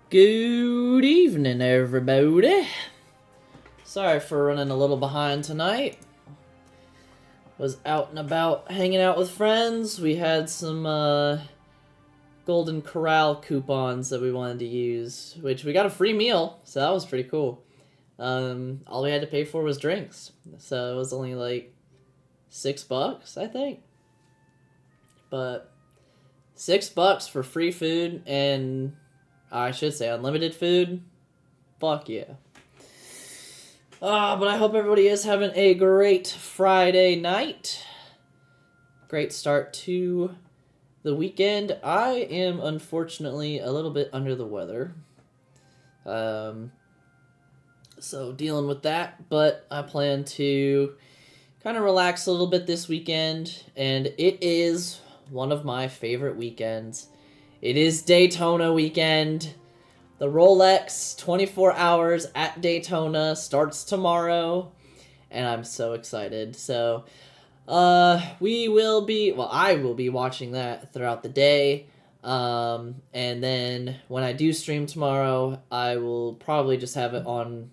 Good evening, everybody. Sorry for running a little behind tonight. Was out and about hanging out with friends. We had some Golden Corral coupons that we wanted to use, which we got a free meal, so that was pretty cool. All we had to pay for was drinks, so it was only like $6, I think. But $6 for free food and I should say unlimited food. Fuck yeah. But I hope everybody is having a great Friday night. Great start to the weekend. I am unfortunately a little bit under the weather. So dealing with that, but I plan to kind of relax a little bit this weekend, and it is one of my favorite weekends. It is Daytona weekend. The Rolex 24 hours at Daytona starts tomorrow, and I'm so excited. So, I will be watching that throughout the day. And then when I do stream tomorrow, I will probably just have it on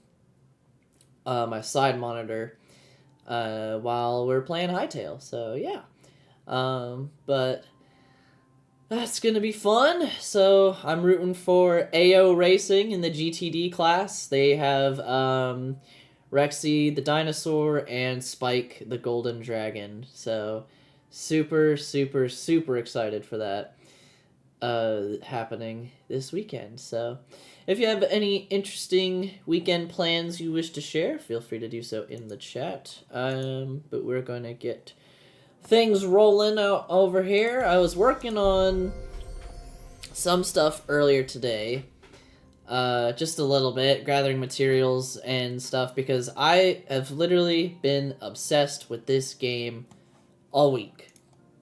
my side monitor while we're playing Hytale. So, yeah. But that's going to be fun. So I'm rooting for AO Racing in the GTD class. They have Rexy the dinosaur and Spike the golden dragon. So super, super, super excited for that happening this weekend. So if you have any interesting weekend plans you wish to share, feel free to do so in the chat. But we're going to get things rolling out over here. I was working on some stuff earlier today, just a little bit, gathering materials and stuff, because I have literally been obsessed with this game all week.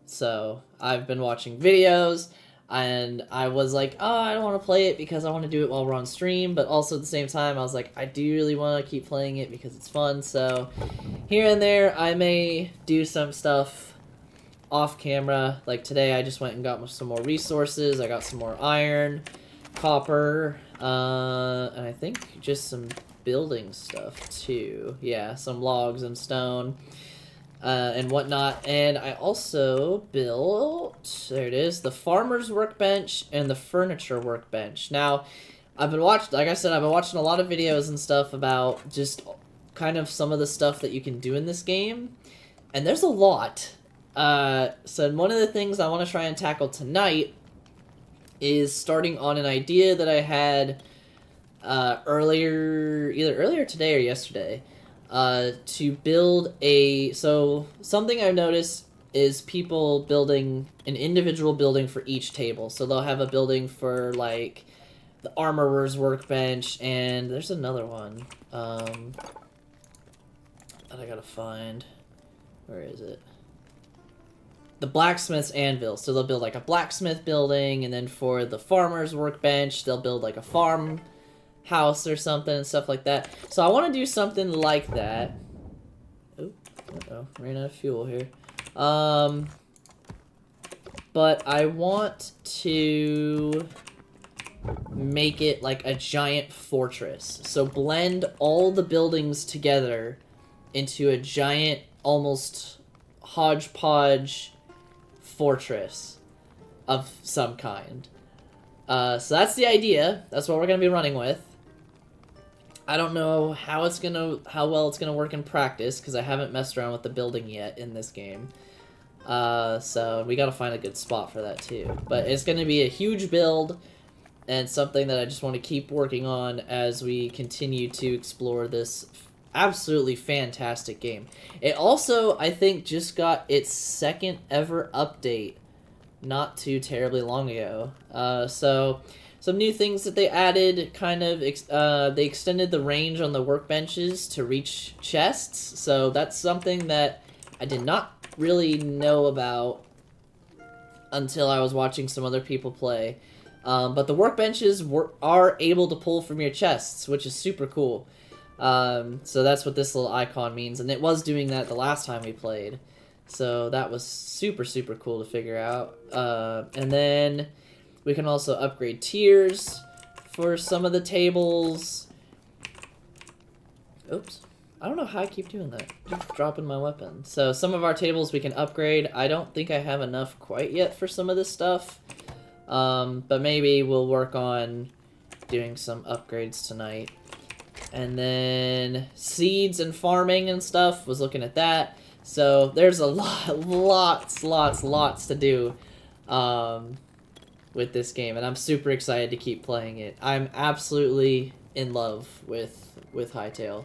So I've been watching videos, and I was like, oh, I don't want to play it because I want to do it while we're on stream, but also at the same time I was like, I do really want to keep playing it because it's fun. So here and there I may do some stuff off camera. Like today I just went and got some more resources. I got some more iron, copper, and I think just some building stuff too. Yeah, some logs and stone and whatnot. And I also built, there it is, the farmer's workbench and the furniture workbench. Now I've been watching, like I said, I've been watching a lot of videos and stuff about just kind of some of the stuff that you can do in this game, and there's a lot. So one of the things I want to try and tackle tonight is starting on an idea that I had either earlier today or yesterday, to build so something I've noticed is people building an individual building for each table. So they'll have a building for like the armorer's workbench, and there's another one that I gotta find. Where is it? The blacksmith's anvil. So they'll build like a blacksmith building, and then for the farmer's workbench, they'll build like a farm house or something and stuff like that. So I want to do something like that. Oh, ran out of fuel here. But I want to make it like a giant fortress. So blend all the buildings together into a giant, almost hodgepodge fortress of some kind. So that's the idea. That's what we're gonna be running with. I don't know how well it's gonna work in practice, because I haven't messed around with the building yet in this game. So we gotta find a good spot for that too. But it's gonna be a huge build, and something that I just want to keep working on as we continue to explore this absolutely fantastic game. It also, I think, just got its second ever update not too terribly long ago. So some new things that they added, kind of, they extended the range on the workbenches to reach chests. So that's something that I did not really know about until I was watching some other people play. But the workbenches are able to pull from your chests, which is super cool. So that's what this little icon means, and it was doing that the last time we played. So that was super, super cool to figure out. And then we can also upgrade tiers for some of the tables. Oops. I don't know how I keep doing that. Keep dropping my weapon. So some of our tables we can upgrade. I don't think I have enough quite yet for some of this stuff. But maybe we'll work on doing some upgrades tonight. And then seeds and farming and stuff, was looking at that. So there's a lots to do with this game, and I'm super excited to keep playing it. I'm absolutely in love with Hytale.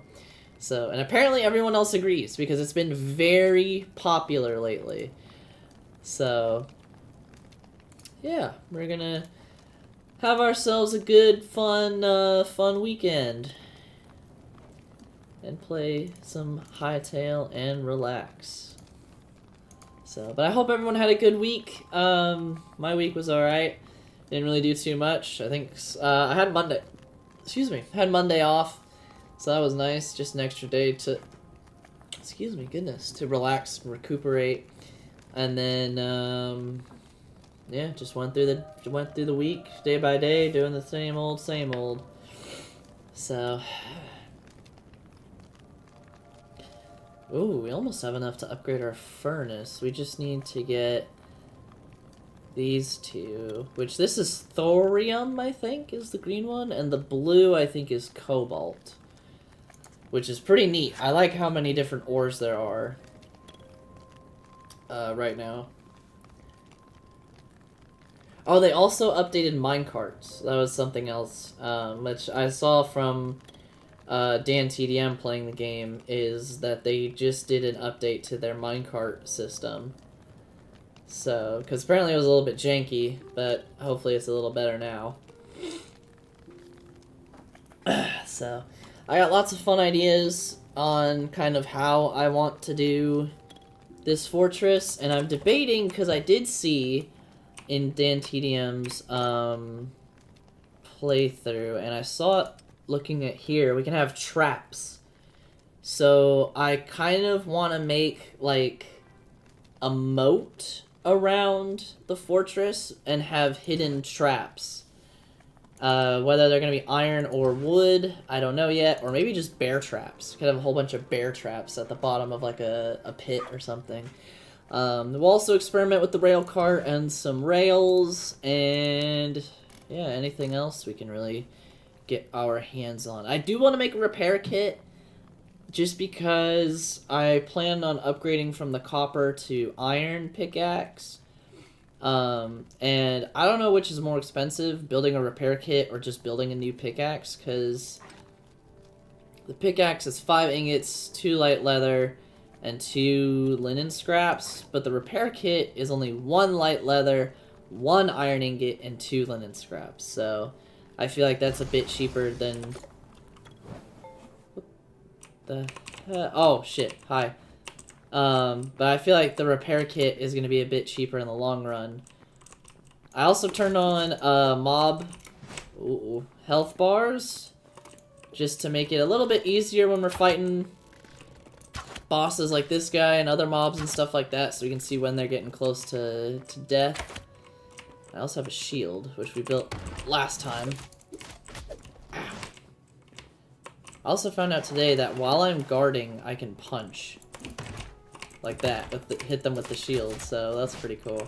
So, and apparently everyone else agrees because it's been very popular lately. So, yeah, we're gonna have ourselves a good, fun weekend. And play some Hytale and relax. So, but I hope everyone had a good week. My week was alright. Didn't really do too much. I think I had Monday. Excuse me. Had Monday off. So that was nice. Just an extra day to, to relax and recuperate. And then, yeah, just went through the week, day by day, doing the same old. So, ooh, we almost have enough to upgrade our furnace. We just need to get these two, which this is thorium, I think, is the green one, and the blue, I think, is cobalt, which is pretty neat. I like how many different ores there are right now. Oh, they also updated minecarts. That was something else, which I saw from Dan TDM playing the game, is that they just did an update to their minecart system. So, because apparently it was a little bit janky, but hopefully it's a little better now. So, I got lots of fun ideas on kind of how I want to do this fortress, and I'm debating, because I did see in Dan TDM's playthrough, and I saw it looking at here, we can have traps. So I kind of want to make like a moat around the fortress and have hidden traps. Whether they're going to be iron or wood, I don't know yet, or maybe just bear traps. Could have a whole bunch of bear traps at the bottom of like a pit or something. We'll also experiment with the rail cart and some rails, and yeah, anything else we can really get our hands on. I do want to make a repair kit, just because I plan on upgrading from the copper to iron pickaxe. And I don't know which is more expensive, building a repair kit or just building a new pickaxe, because the pickaxe is 5 ingots, 2 light leather, and 2 linen scraps, but the repair kit is only 1 light leather, 1 iron ingot, and 2 linen scraps. So I feel like that's a bit cheaper than oh shit, hi. But I feel like the repair kit is going to be a bit cheaper in the long run. I also turned on mob health bars, just to make it a little bit easier when we're fighting bosses like this guy and other mobs and stuff like that, so we can see when they're getting close to death. I also have a shield, which we built last time. Ow. I also found out today that while I'm guarding, I can punch. Like that, hit them with the shield, so that's pretty cool.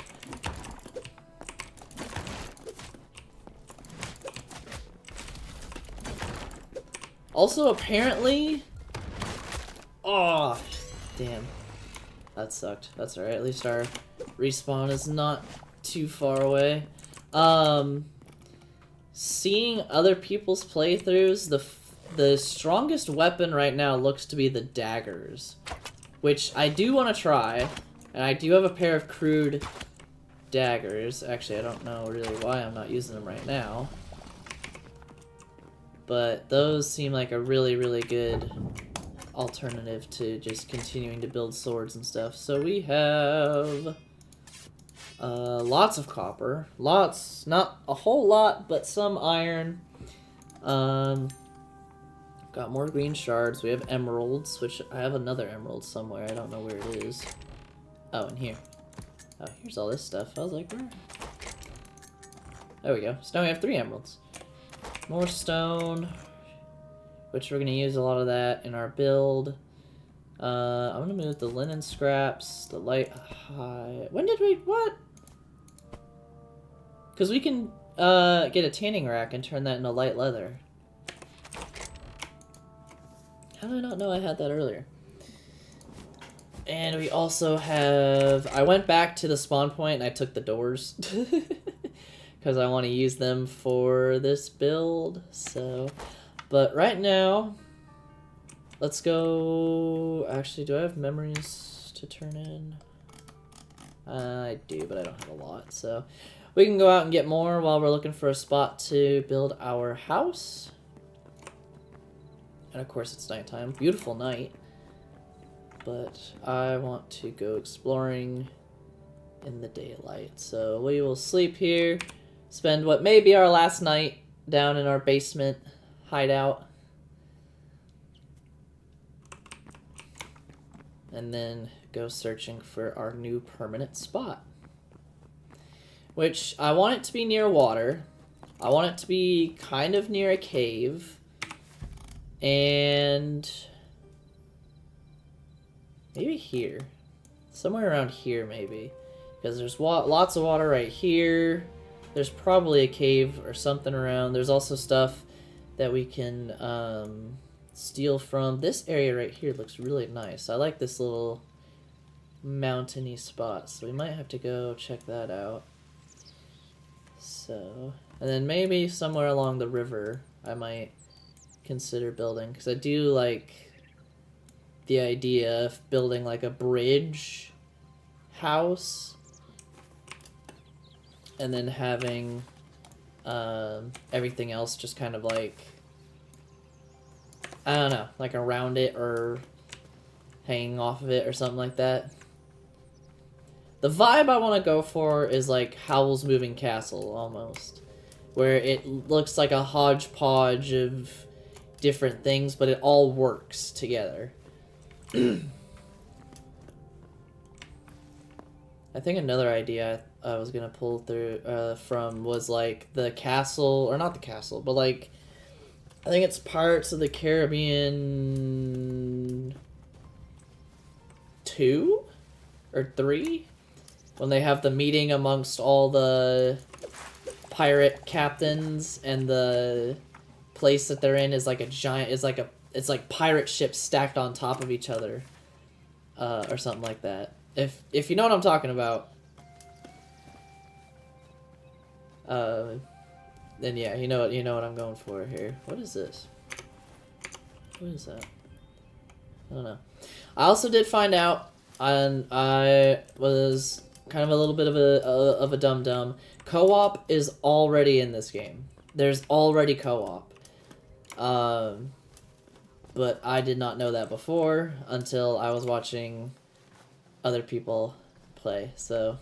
Also, apparently... Oh, damn. That sucked. That's alright, at least our respawn is not too far away. Seeing other people's playthroughs, the strongest weapon right now looks to be the daggers, which I do want to try, and I do have a pair of crude daggers. Actually, I don't know really why I'm not using them right now, but those seem like a really, really good alternative to just continuing to build swords and stuff. So we have lots of copper, lots, not a whole lot, but some iron. Got more green shards. We have emeralds, which I have another emerald somewhere. I don't know where it is. Oh, in here. Oh, here's all this stuff. I was like, where? There we go. So now we have 3 emeralds. more stone, which we're going to use a lot of that in our build. I'm going to move the linen scraps, the light high. When did we, what? Because we can get a tanning rack and turn that into light leather. How did I not know I had that earlier? And we also have... I went back to the spawn point and I took the doors. Because I want to use them for this build. So, but right now, let's go... Actually, do I have memories to turn in? I do, but I don't have a lot. So, we can go out and get more while we're looking for a spot to build our house. And of course, it's nighttime. Beautiful night. But I want to go exploring in the daylight. So we will sleep here, spend what may be our last night down in our basement hideout, and then go searching for our new permanent spot. Which, I want it to be near water. I want it to be kind of near a cave. And... maybe here. Somewhere around here, maybe. Because there's lots of water right here. There's probably a cave or something around. There's also stuff that we can steal from. This area right here looks really nice. I like this little mountainy spot. So we might have to go check that out. So, and then maybe somewhere along the river I might consider building. Because I do like the idea of building like a bridge house and then having everything else just kind of like, I don't know, like around it or hanging off of it or something like that. The vibe I want to go for is like Howl's Moving Castle almost, where it looks like a hodgepodge of different things, but it all works together. I think another idea I was gonna pull through from was like the castle, or not the castle, but like I think it's Pirates of the Caribbean 2 or 3, when they have the meeting amongst all the pirate captains and the place that they're in is like a giant, it's like pirate ships stacked on top of each other, or something like that. If you know what I'm talking about, then yeah, you know what I'm going for here. What is this? What is that? I don't know. I also did find out, and I was kind of a little bit of a dum-dum. Co-op is already in this game. There's already co-op. But I did not know that before until I was watching other people play. So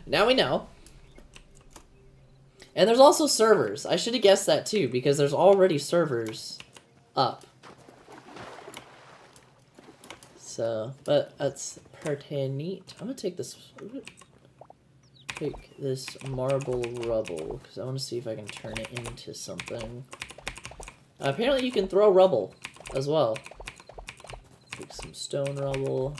now we know. And there's also servers. I should have guessed that too, because there's already servers up. So, but that's pretty neat. I'm gonna take this marble rubble, because I want to see if I can turn it into something. Apparently you can throw rubble as well. Take some stone rubble.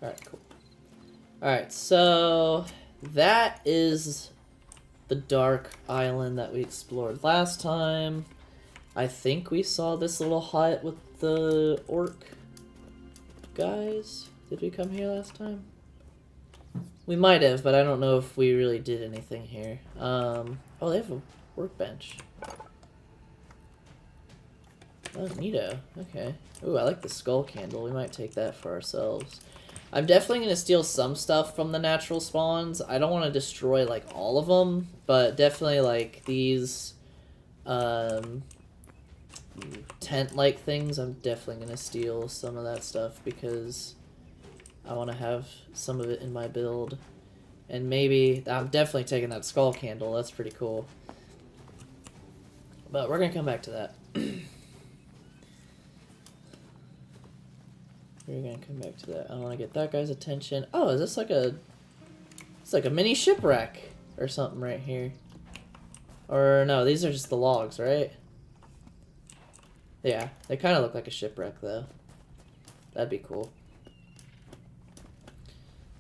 Alright, cool. Alright, so that is the dark island that we explored last time. I think we saw this little hut with the orc guys. Did we come here last time? We might have, but I don't know if we really did anything here. Oh, they have a workbench. Oh, neato. Okay. Ooh, I like the skull candle. We might take that for ourselves. I'm definitely going to steal some stuff from the natural spawns. I don't want to destroy, like, all of them, but definitely, like, these, tent-like things, I'm definitely going to steal some of that stuff because I want to have some of it in my build. And maybe, I'm definitely taking that skull candle. That's pretty cool. But we're going to come back to that. We're gonna come back to that. I want to get that guy's attention. Oh, is this like a... It's like a mini shipwreck or something right here. Or no, these are just the logs, right? Yeah, they kind of look like a shipwreck though. That'd be cool.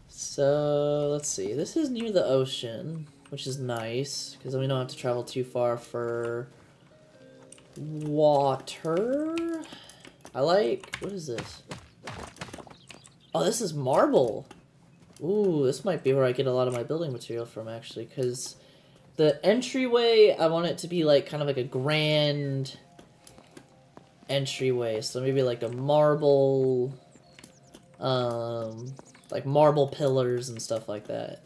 So, let's see. This is near the ocean, which is nice, because then we don't have to travel too far for water. I like... What is this? Oh, this is marble. Ooh, this might be where I get a lot of my building material from, actually, because the entryway, I want it to be like kind of like a grand entryway. So maybe like a marble, like marble pillars and stuff like that.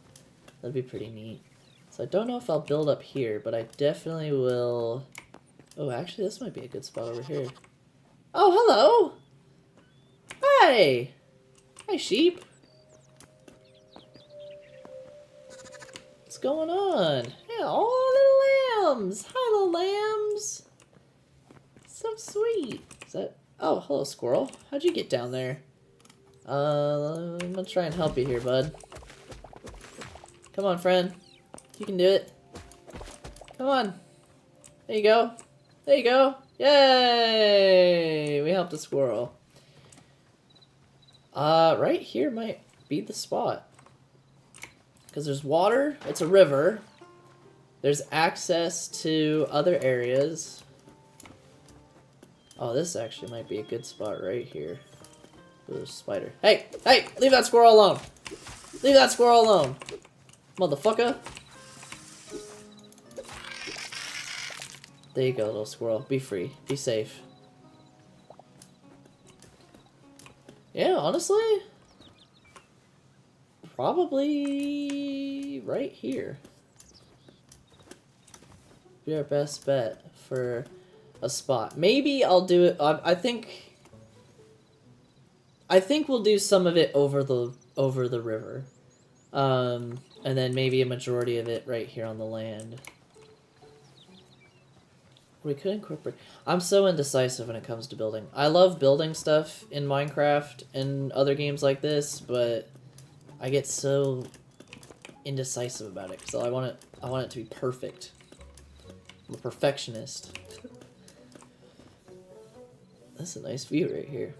That'd be pretty neat. So I don't know if I'll build up here, but I definitely will. Oh, actually, this might be a good spot over here. Oh, hello! Hi! Hi, sheep. What's going on? Yeah, oh, little lambs! Hi, little lambs! So sweet. Is that... Oh, hello, squirrel. How'd you get down there? I'm gonna try and help you here, bud. Come on, friend. You can do it. Come on. There you go. There you go. Yay! We helped a squirrel. Right here might be the spot. Because there's water. It's a river. There's access to other areas. Oh, this actually might be a good spot right here. Ooh, there's a spider. Hey! Hey! Leave that squirrel alone! Leave that squirrel alone! Motherfucker! There you go, little squirrel. Be free. Be safe. Yeah, honestly... Probably... right here. Be our best bet for a spot. Maybe I'll do it... I think we'll do some of it over the river. And then maybe a majority of it right here on the land. We could incorporate... I'm so indecisive when it comes to building. I love building stuff in Minecraft and other games like this, but I get so indecisive about it. So I want it to be perfect. I'm a perfectionist. That's a nice view right here.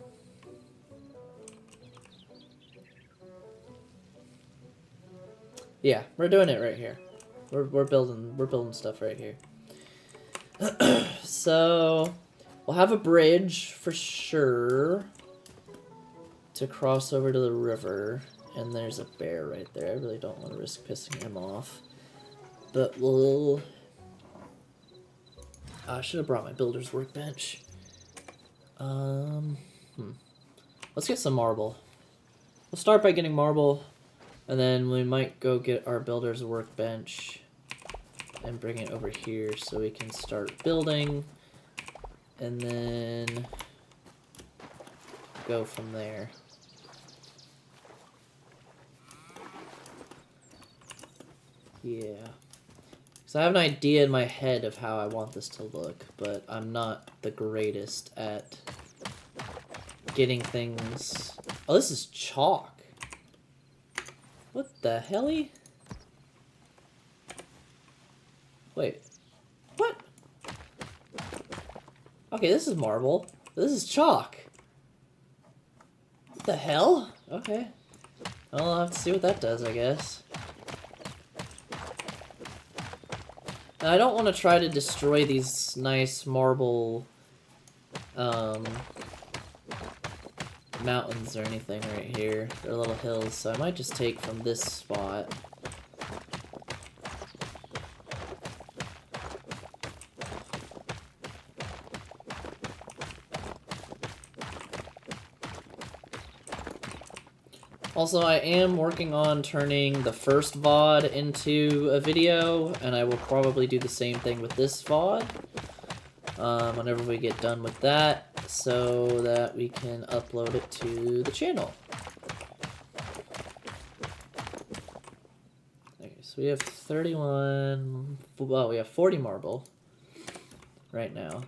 Yeah, we're doing it right here. We're building stuff right here. So we'll have a bridge for sure to cross over to the river, and there's a bear right there. I really don't want to risk pissing him off, but we'll... I should have brought my builder's workbench. Let's get some marble. We'll start by getting marble, and then we might go get our builder's workbench and bring it over here so we can start building, and then go from there. Yeah. So I have an idea in my head of how I want this to look, but I'm not the greatest at getting things... Oh, this is chalk. What the helly? Wait. What? Okay, this is marble. This is chalk. What the hell? Okay. Well, I'll have to see what that does, I guess. Now, I don't want to try to destroy these nice marble mountains or anything right here. They're little hills, so I might just take from this spot. Also, I am working on turning the first VOD into a video, and I will probably do the same thing with this VOD whenever we get done with that, so that we can upload it to the channel. Okay, so we have 31... Well, we have 40 marble right now.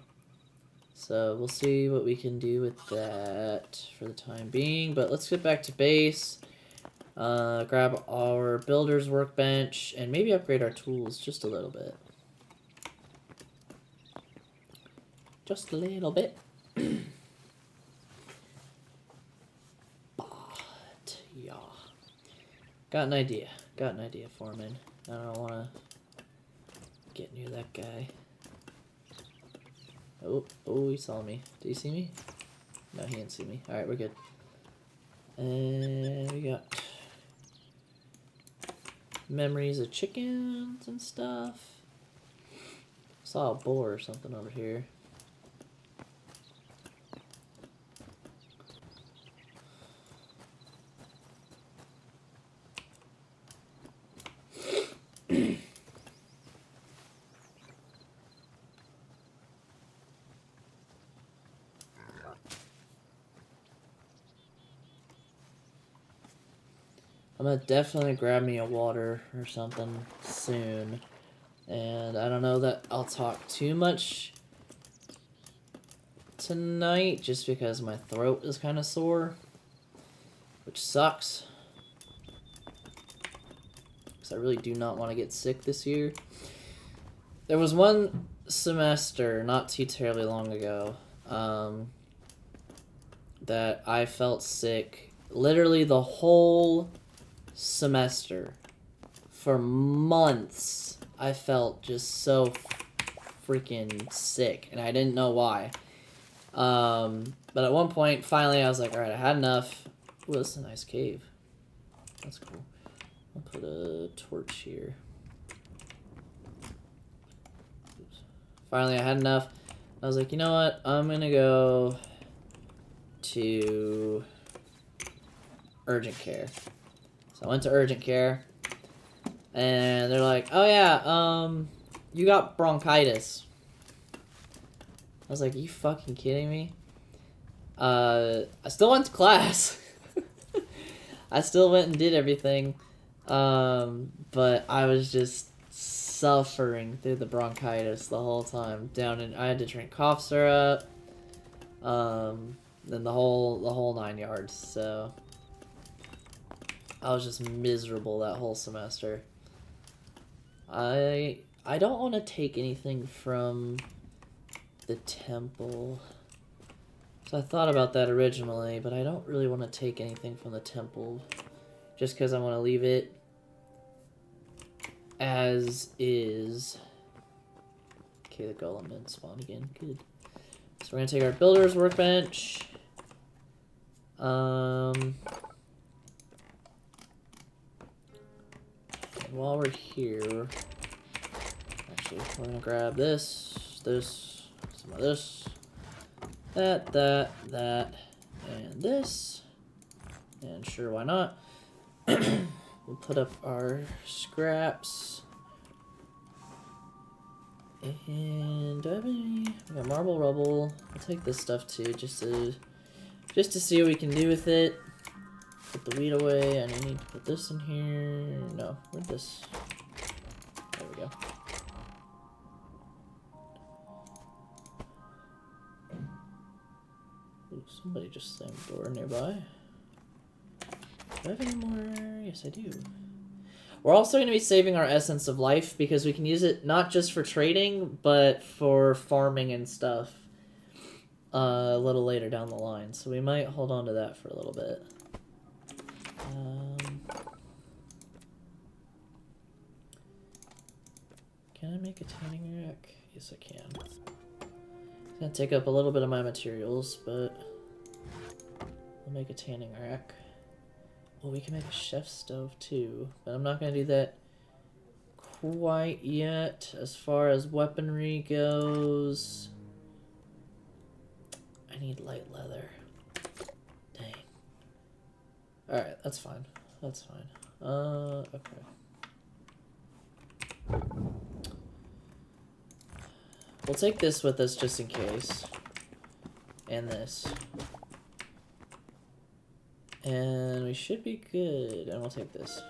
So we'll see what we can do with that for the time being. But let's get back to base. Grab our builder's workbench and maybe upgrade our tools just a little bit. Just a little bit. But, yeah. Got an idea. Got an idea, Foreman. I don't want to get near that guy. Oh, he saw me. Did he see me? No, he didn't see me. Alright, we're good. And we got memories of chickens and stuff. Saw a boar or something over here. I'm gonna definitely grab me a water or something soon. And I don't know that I'll talk too much tonight just because my throat is kind of sore, which sucks. Because I really do not want to get sick this year. There was one semester not too terribly long ago that I felt sick literally the whole semester. For months, I felt just so freaking sick, and I didn't know why. But at one point, finally, I was like, alright, I had enough. Ooh, this is a nice cave. That's cool. I'll put a torch here. Oops. Finally, I had enough. I was like, you know what? I'm gonna go to urgent care. So I went to urgent care, and they're like, oh yeah, you got bronchitis. I was like, are you fucking kidding me? I still went to class. I still went and did everything. But I was just suffering through the bronchitis the whole time. I had to drink cough syrup. Then the whole 9 yards. So I was just miserable that whole semester. I don't want to take anything from the temple. So I thought about that originally, but I don't really want to take anything from the temple. Just because I want to leave it as is. Okay, the golem didn't spawn again. Good. So we're going to take our builder's workbench. And while we're here, actually, we're going to grab this, some of this, that, and this. And sure, why not? We'll put up our scraps. And do I have any? We got marble rubble. I'll take this stuff too, just to see what we can do with it. Put the wheat away. I need to put this in here. No, where'd this? There we go. Ooh, somebody just slammed the door nearby. Do I have any more? Yes, I do. We're also going to be saving our Essence of Life because we can use it not just for trading, but for farming and stuff a little later down the line. So we might hold on to that for a little bit. Can I make a tanning rack? Yes, I can. It's going to take up a little bit of my materials, but I'll make a tanning rack. Well, we can make a chef's stove too, but I'm not going to do that quite yet. As far as weaponry goes, I need light leather. Dang. Alright, that's fine. That's fine. Okay. We'll take this with us just in case. And this. And we should be good. And we'll take this.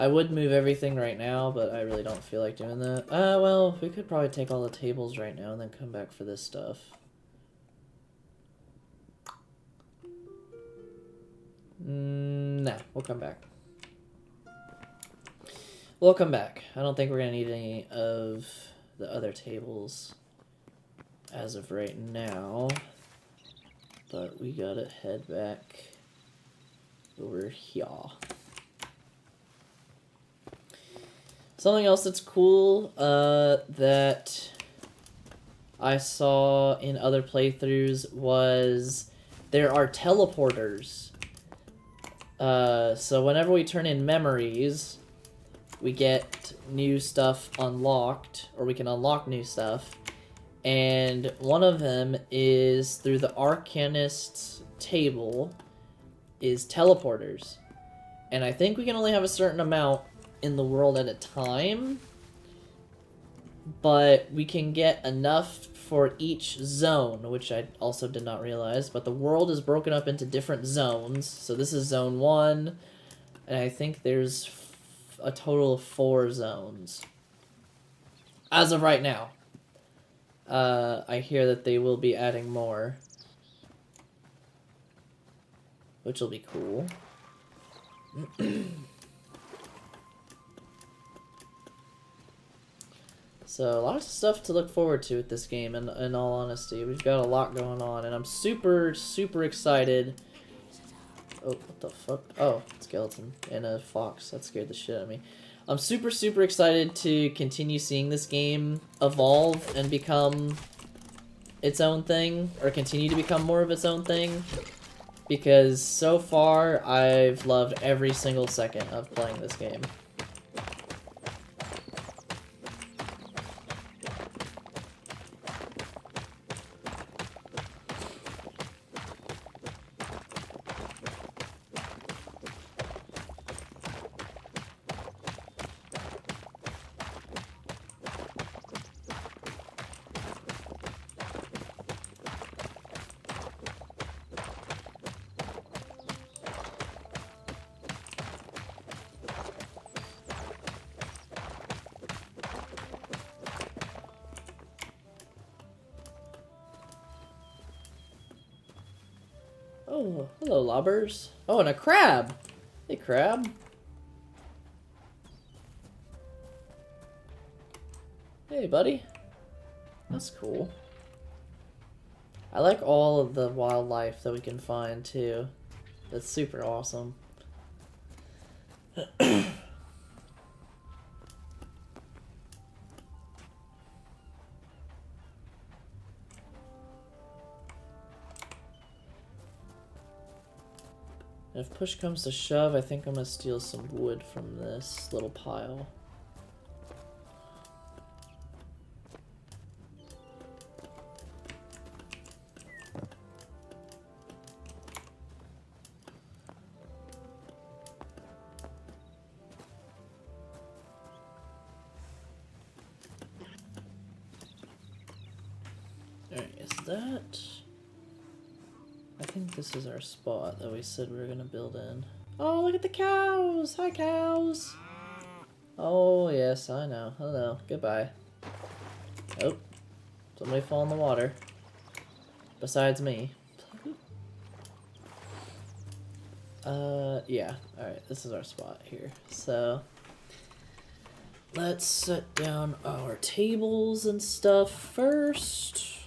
I would move everything right now, but I really don't feel like doing that. Well, we could probably take all the tables right now and then come back for this stuff. Nah, we'll come back. We'll come back. I don't think we're gonna need any of the other tables as of right now. But we gotta head back over here. Something else that's cool that I saw in other playthroughs was there are teleporters. So whenever we turn in memories, we get new stuff unlocked, or we can unlock new stuff. And one of them is through the Arcanist's table is teleporters. And I think we can only have a certain amount in the world at a time, but we can get enough for each zone, which I also did not realize. But the world is broken up into different zones. So this is zone 1, and I think there's a total of 4 zones as of right now. I hear that they will be adding more, which will be cool. So, lots of stuff to look forward to with this game, in all honesty. We've got a lot going on, and I'm super, super excited. Oh, what the fuck? Oh, skeleton and a fox. That scared the shit out of me. I'm super, super excited to continue seeing this game evolve and become its own thing, or continue to become more of its own thing, because so far, I've loved every single second of playing this game. Oh, hello, lobbers. Oh, and a crab. Hey, crab. Hey, buddy. That's cool. I like all of the wildlife that we can find, too. That's super awesome. If push comes to shove, I think I'm gonna steal some wood from this little pile. Alright, is that... I think this is our spot that we said we were gonna build in. Oh, look at the cows! Hi, cows! Oh, yes, I know. Hello. Goodbye. Oh. Somebody fall in the water. Besides me. Yeah. Alright, this is our spot here. So, let's set down our tables and stuff first.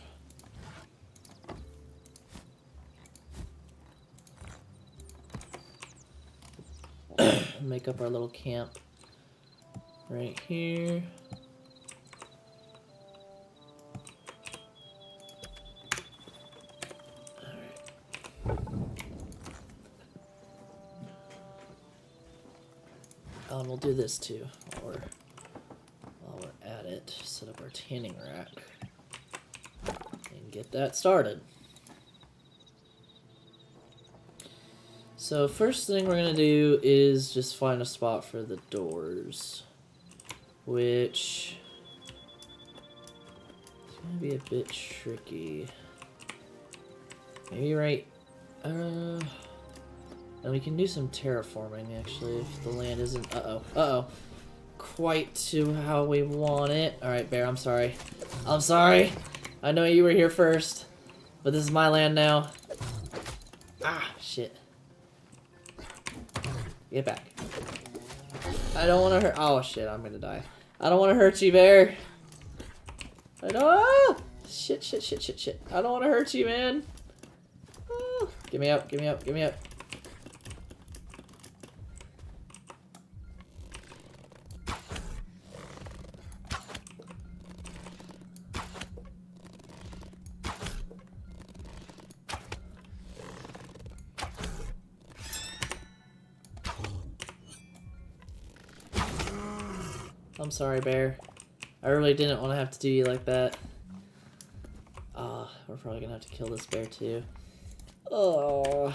Make up our little camp right here. Alright. Oh, and we'll do this too while we're at it. Set up our tanning rack and get that started. So first thing we're gonna do is just find a spot for the doors, which is gonna be a bit tricky. Maybe right, And we can do some terraforming, actually, if the land isn't... Uh-oh. Quite to how we want it. Alright, Bear, I'm sorry. I'm sorry! I know you were here first, but this is my land now. Ah, shit. Get back. I don't want to hurt... Oh, shit, I'm gonna die. I don't want to hurt you, Bear. I don't... Ah! Shit. I don't want to hurt you, man. Ah. Get me out. I'm sorry, Bear. I really didn't want to have to do you like that. We're probably gonna have to kill this bear too. Oh,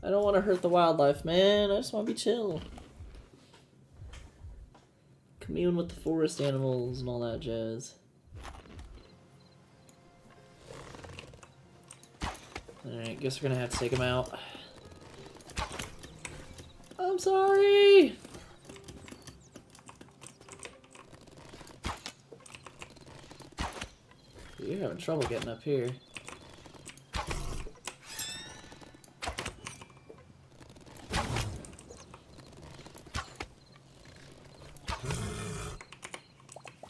I don't want to hurt the wildlife, man. I just want to be chill. Commune with the forest animals and all that jazz. Alright, guess we're gonna have to take him out. I'm sorry! You're having trouble getting up here.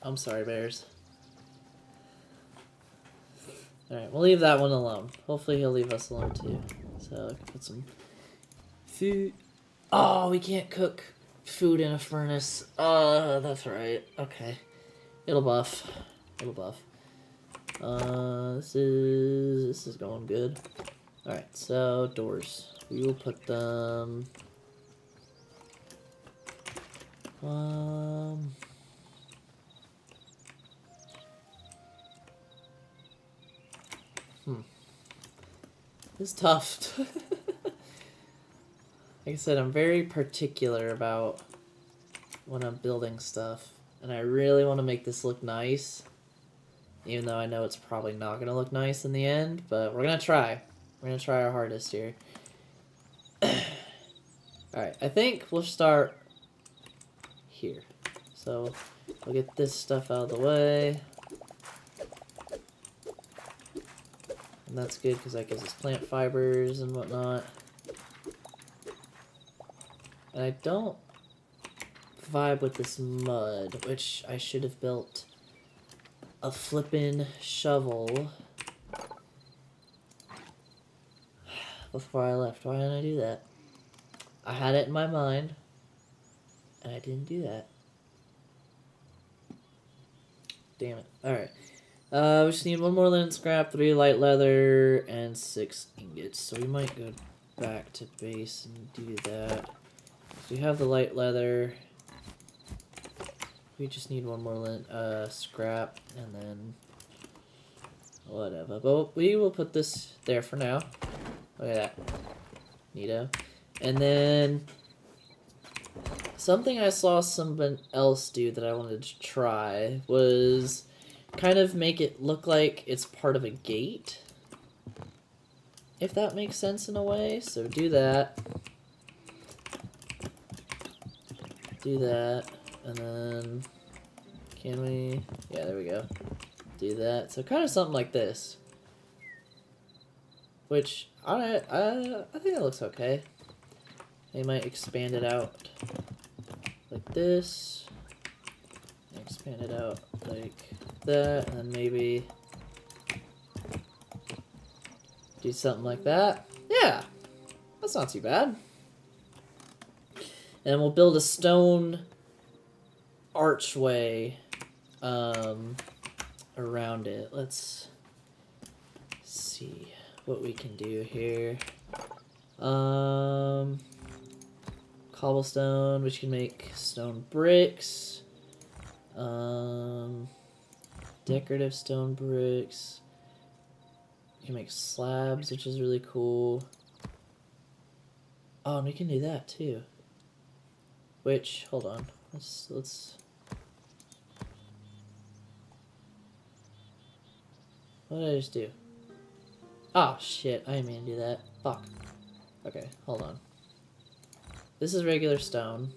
I'm sorry, bears. Alright, we'll leave that one alone. Hopefully he'll leave us alone too. So I can put some food. Oh, we can't cook food in a furnace. That's right. Okay. It'll buff. This is going good. Alright, so doors. We will put them It's tough. Like I said, I'm very particular about when I'm building stuff, and I really want to make this look nice. Even though I know it's probably not going to look nice in the end, but we're going to try. We're going to try our hardest here. Alright, I think we'll start here. So, we'll get this stuff out of the way. And that's good because that gives us plant fibers and whatnot. And I don't vibe with this mud, which I should have built a flippin' shovel before I left. Why didn't I do that? I had it in my mind, and I didn't do that. Damn it. Alright. We just need one more linen scrap, 3 light leather, and 6 ingots. So we might go back to base and do that. So we have the light leather. We just need one more scrap, and then whatever. But we will put this there for now. Look at that. Neato. And then something I saw someone else do that I wanted to try was kind of make it look like it's part of a gate. If that makes sense in a way. So do that. Do that. And then, can we? Yeah, there we go. Do that. So kind of something like this. Which, I think it looks okay. They might expand it out like this. Expand it out like that. And then maybe do something like that. Yeah, that's not too bad. And we'll build a stone archway around it. Let's see what we can do here. Cobblestone, which can make stone bricks. Decorative stone bricks. You can make slabs, which is really cool. Oh, and we can do that too. Which, hold on. Let's what did I just do? Oh shit, I didn't mean to do that. Fuck. Okay, hold on. This is regular stone.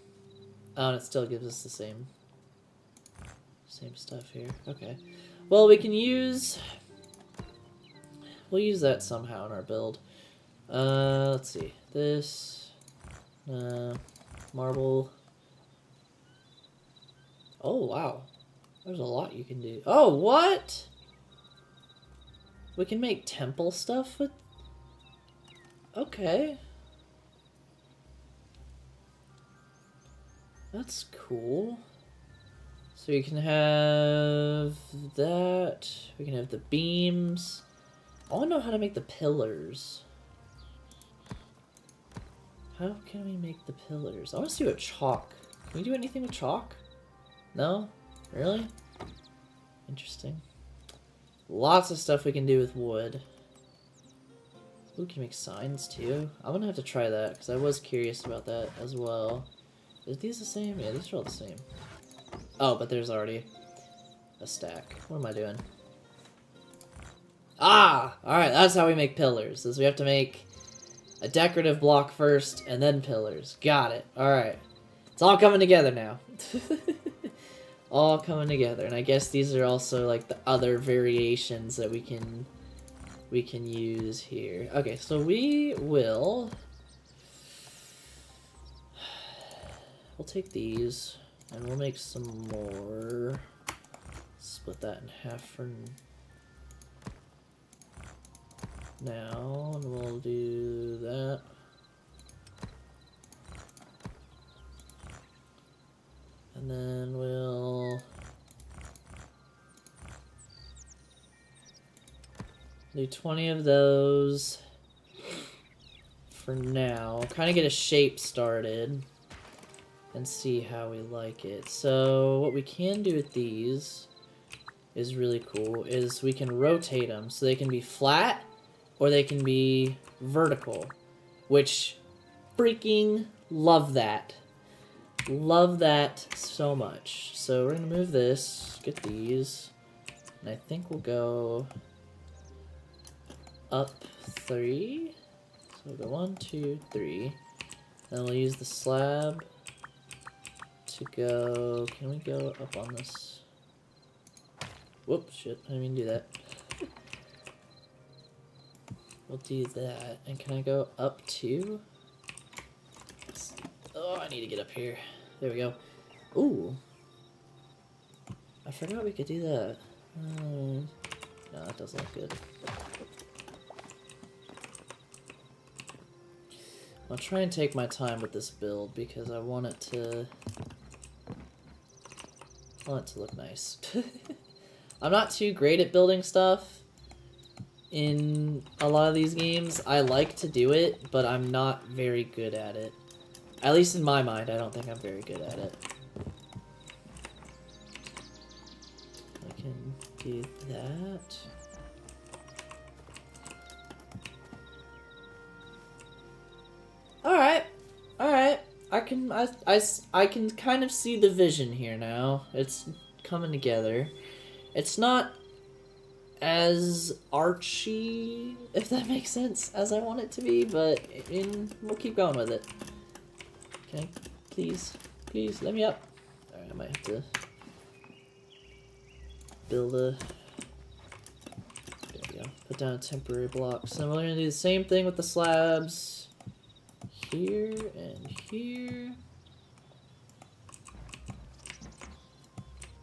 Oh, and it still gives us the same stuff here. Okay. Well, we can use... We'll use that somehow in our build. Let's see. This... marble... Oh, wow. There's a lot you can do. Oh, what? We can make temple stuff with... Okay. That's cool. So you can have that. We can have the beams. I want to know how to make the pillars. How can we make the pillars? I want to see what chalk. Can we do anything with chalk? No? Really? Interesting. Lots of stuff we can do with wood. Ooh, can make signs too. I'm gonna have to try that because I was curious about that as well. Are these the same? Yeah, these are all the same. Oh, but there's already a stack. What am I doing? Ah! Alright, that's how we make pillars. Is we have to make a decorative block first and then pillars. Got it. Alright. It's all coming together now. All coming together. And I guess these are also like the other variations that we can use here. Okay, so we'll take these and we'll make some more. Split that in half for now, and we'll do that. And then we'll do 20 of those for now. Kind of get a shape started and see how we like it. So what we can do with these is really cool, is we can rotate them so they can be flat or they can be vertical, which freaking love that. Love that so much. So we're gonna move this, get these, and I think we'll go up 3. So we'll go 1, 2, 3. Then we'll use the slab to go. Can we go up on this? Whoops, shit, I didn't mean to do that. We'll do that. And can I go up 2? Oh, I need to get up here. There we go. Ooh. I forgot we could do that. No, that doesn't look good. I'll try and take my time with this build because I want it to look nice. I'm not too great at building stuff in a lot of these games. I like to do it, but I'm not very good at it. At least in my mind, I don't think I'm very good at it. I can do that. Alright. Alright. I can kind of see the vision here now. It's coming together. It's not as archy, if that makes sense, as I want it to be, but we'll keep going with it. Okay, please, let me up. Alright, I might have to build a... There we go. Put down a temporary block. So we're going to do the same thing with the slabs. Here and here.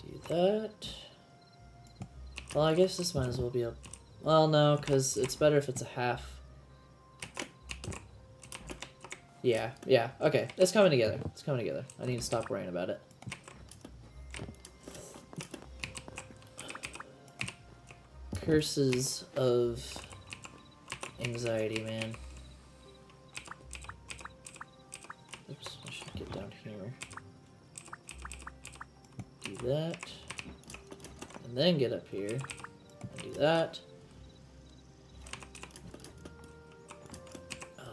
Do that. Well, I guess this might as well be a... Well, no, because it's better if it's a half. Yeah, okay. It's coming together. It's coming together. I need to stop worrying about it. Curses of anxiety, man. Oops, I should get down here. Do that. And then get up here. And do that.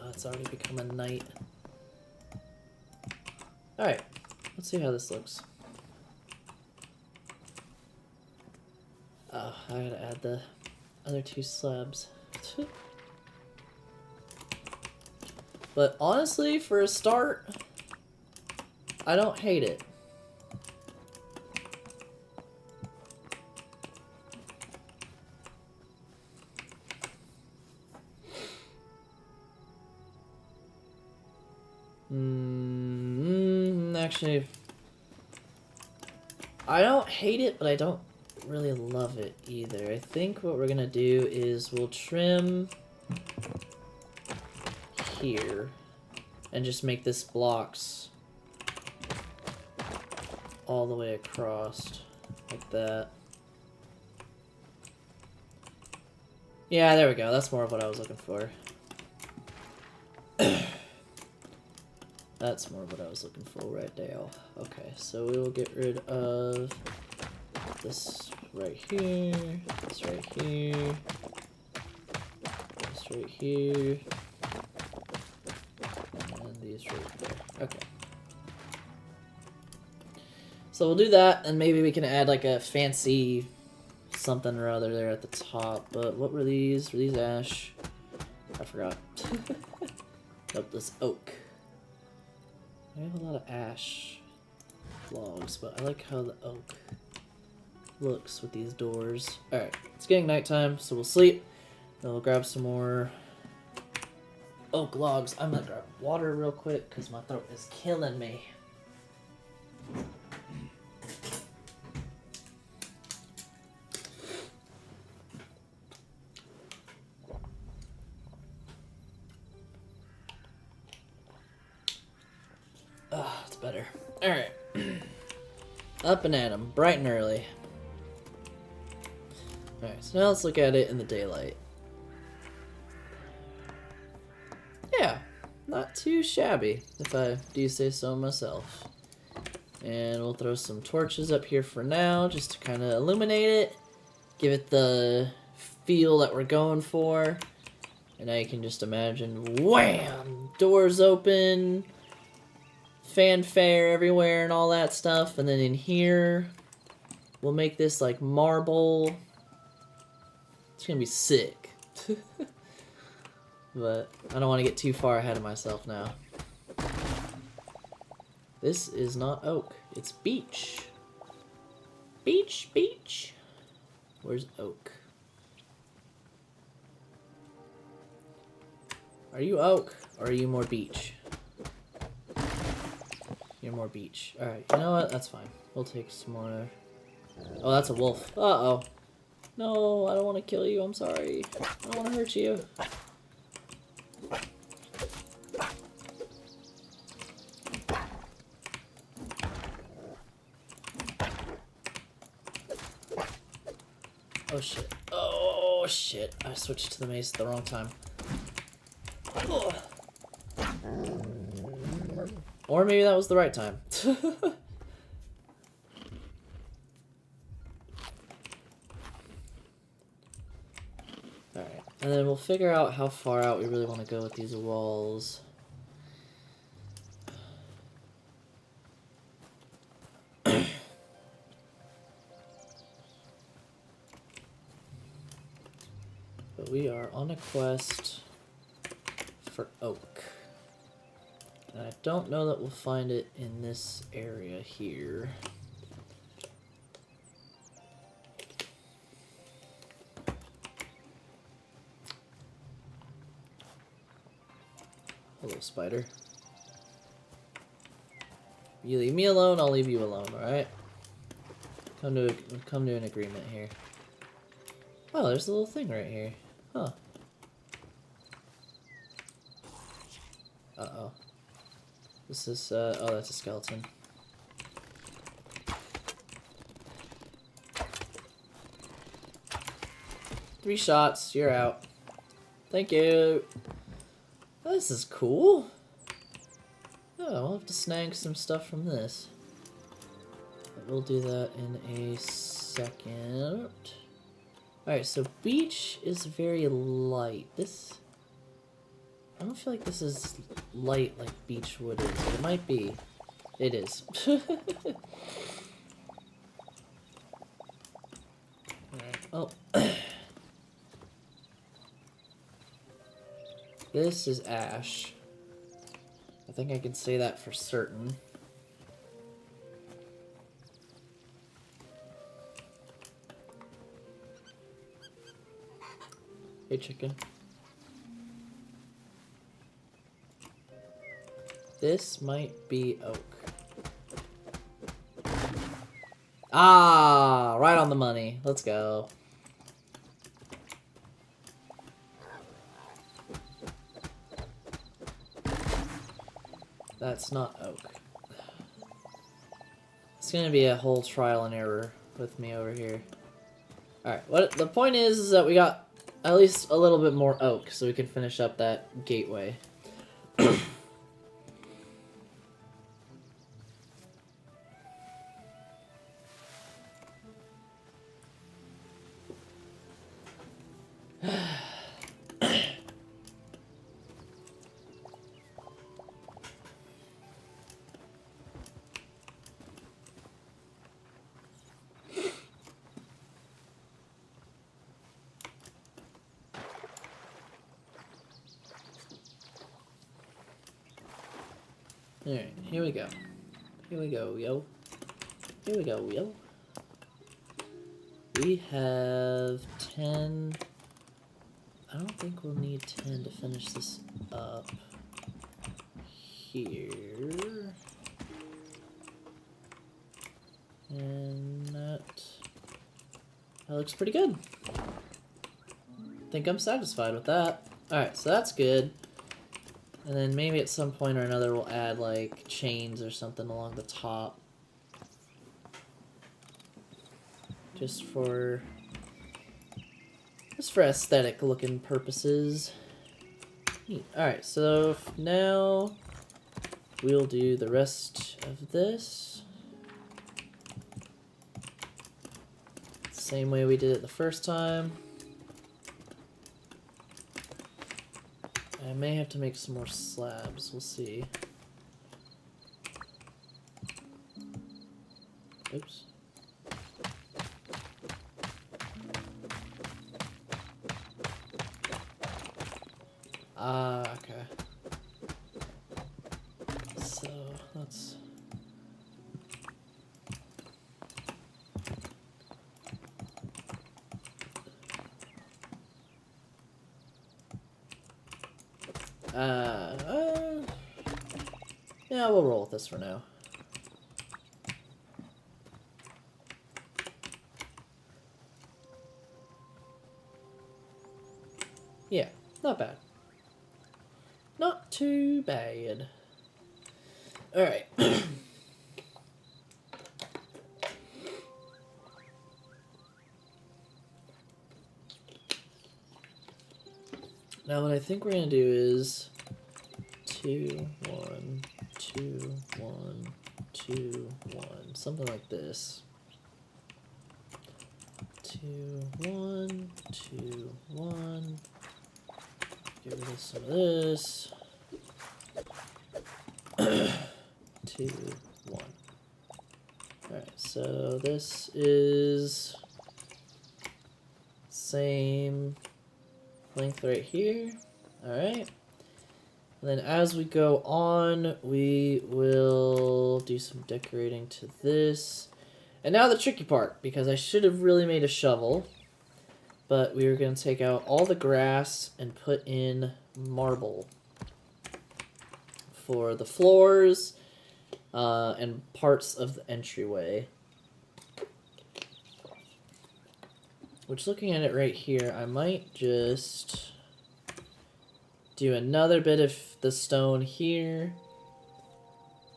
It's already become a night. Alright, let's see how this looks. Oh, I gotta add the other 2 slabs. But honestly, for a start, I don't hate it. Actually, I don't hate it, but I don't really love it either. I think what we're gonna do is we'll trim here and just make this blocks all the way across like that. Yeah, there we go. That's more of what I was looking for. That's more what I was looking for right there. Okay, so we will get rid of this right here, this right here, this right here, and these right there. Okay. So we'll do that, and maybe we can add like a fancy something or other there at the top. But what were these? Were these ash? I forgot. Nope, this oak. I have a lot of ash logs, but I like how the oak looks with these doors. Alright, it's getting nighttime, so we'll sleep. Then we'll grab some more oak logs. I'm gonna grab water real quick because my throat is killing me. Ah, it's better. Alright. Up and at 'em, bright and early. Alright, so now let's look at it in the daylight. Yeah, not too shabby, if I do say so myself. And we'll throw some torches up here for now, just to kind of illuminate it. Give it the feel that we're going for. And now you can just imagine, wham! Doors open, fanfare everywhere and all that stuff. And then in here, we'll make this like marble. It's gonna be sick. But I don't want to get too far ahead of myself now. This is not oak, it's beech. Beech, beech. Where's oak? Are you oak or are you more beech? You're more beech. Alright, you know what? That's fine. We'll take some more. Oh, that's a wolf. Uh-oh. No, I don't want to kill you. I'm sorry. I don't want to hurt you. Oh, shit. Oh, shit. I switched to the mace at the wrong time. Ugh. Or maybe that was the right time. Alright, and then we'll figure out how far out we really want to go with these walls. But we are on a quest for oak. And I don't know that we'll find it in this area here. Hello, spider. You leave me alone, I'll leave you alone, alright? Come to an agreement here. Oh, there's a little thing right here. Huh. Uh-oh. This is, oh, that's a skeleton. Three shots, you're out. Thank you. Oh, this is cool. Oh, we'll have to snag some stuff from this. But we'll do that in a second. Alright, so beech is very light. This... I don't feel like this is light like beech wood is, but it might be. It is. Oh. This is ash. I think I can say that for certain. Hey, chicken. This might be oak. Ah, right on the money. Let's go. That's not oak. It's gonna be a whole trial and error with me over here. Alright, what the point is that we got at least a little bit more oak so we can finish up that gateway. Alright, here we go. Here we go, yo. Here we go, yo. We have 10... I don't think we'll need 10 to finish this up. Here. And that looks pretty good. I think I'm satisfied with that. Alright, so that's good. And then maybe at some point or another we'll add like chains or something along the top. Just for aesthetic looking purposes. Alright, so now we'll do the rest of this. Same way we did it the first time. I may have to make some more slabs, we'll see. Oops. Okay. So, let's... yeah, we'll roll with this for now. Yeah, not bad. Not too bad. Alright. Now what I think we're gonna do is 2, 1, 2, 1, 2, 1, something like this. 2, 1, 2, 1. Get rid of some of this. 2, 1. Alright, so this is same length right here. Alright. And then as we go on, we will do some decorating to this. And now the tricky part, because I should have really made a shovel. But we are going to take out all the grass and put in marble for the floors and parts of the entryway. Which, looking at it right here, I might just do another bit of the stone here,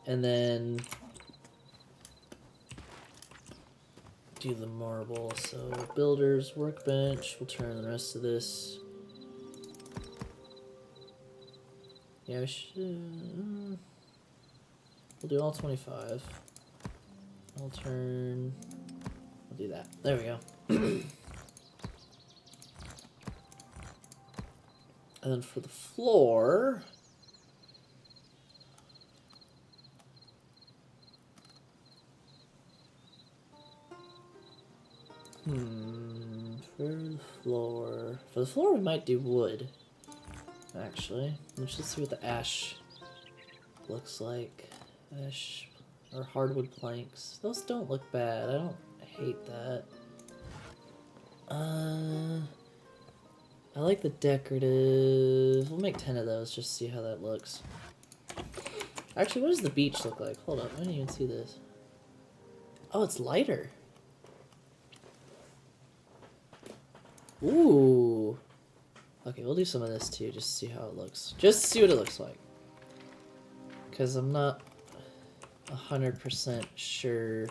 and then do the marble. So builder's workbench, we'll turn the rest of this. Yeah, we should. We'll do all 25. We'll do that. There we go. And then for the floor, for the floor we might do wood, actually. Let's just see what the ash plank looks like. Or hardwood planks. Those don't look bad. I don't hate that. I like the decorative. We'll make 10 of those just to see how that looks. Actually, what does the beach look like? Hold up, I didn't even see this. Oh, it's lighter. Ooh. Okay, we'll do some of this too, just to see how it looks. Just to see what it looks like. Because I'm not 100% sure.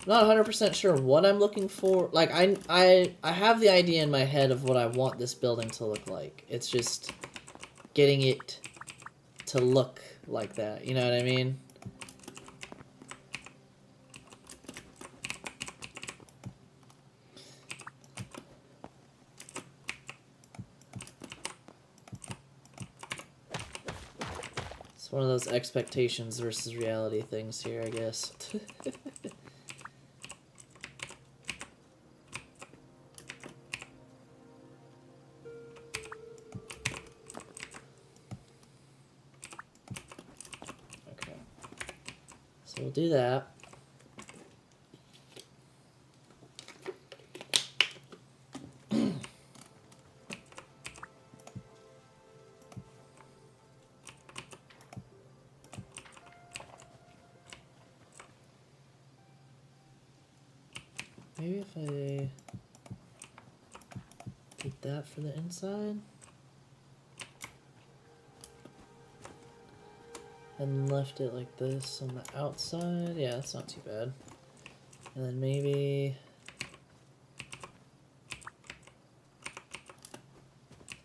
Not 100% sure what I'm looking for. Like, I have the idea in my head of what I want this building to look like. It's just getting it to look like that. You know what I mean? It's one of those expectations versus reality things here, I guess. We'll do that. Maybe if I did that for the inside. And left it like this on the outside. Yeah, that's not too bad. And then maybe...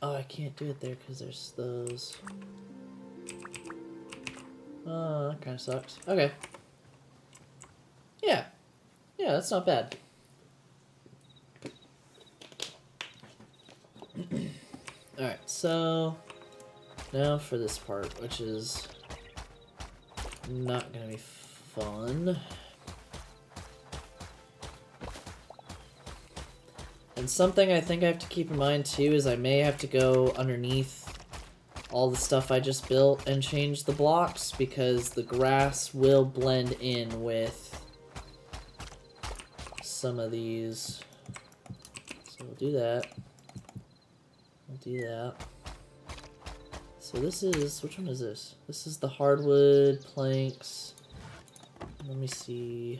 Oh, I can't do it there because there's those. Oh, that kind of sucks. Okay. Yeah. Yeah, that's not bad. Alright, so... Now for this part, which is... not gonna be fun. And something I think I have to keep in mind too is I may have to go underneath all the stuff I just built and change the blocks because the grass will blend in with some of these. So we'll do that. We'll do that. So this is, which one is this? This is the hardwood planks. Let me see.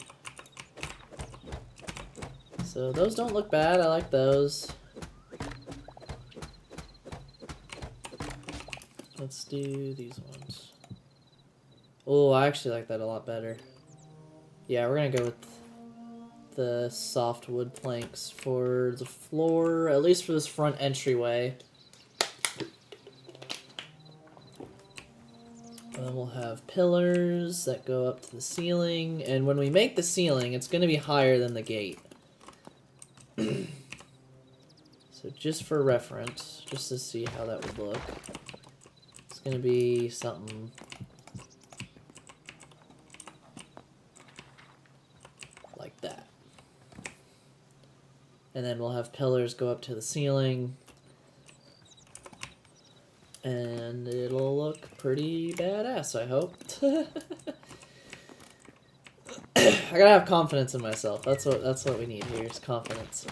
So those don't look bad, I like those. Let's do these ones. Oh, I actually like that a lot better. Yeah, we're gonna go with the softwood planks for the floor, at least for this front entryway. And then we'll have pillars that go up to the ceiling, and when we make the ceiling, it's going to be higher than the gate. So just for reference, just to see how that would look, it's going to be something like that. And then we'll have pillars go up to the ceiling. And it'll look pretty badass, I hope. I gotta have confidence in myself. That's what we need here, is confidence.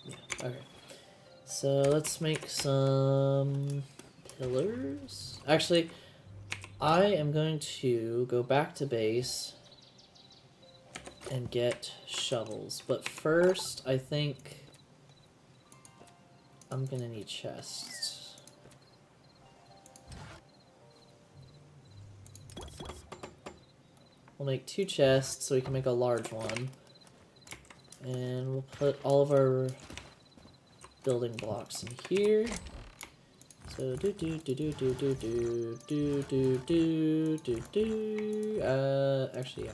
Yeah, okay. So let's make some pillars. Actually, I am going to go back to base and get shovels. But first, I think I'm gonna need chests. We'll make 2 chests so we can make a large one. And we'll put all of our building blocks in here. So actually, yeah.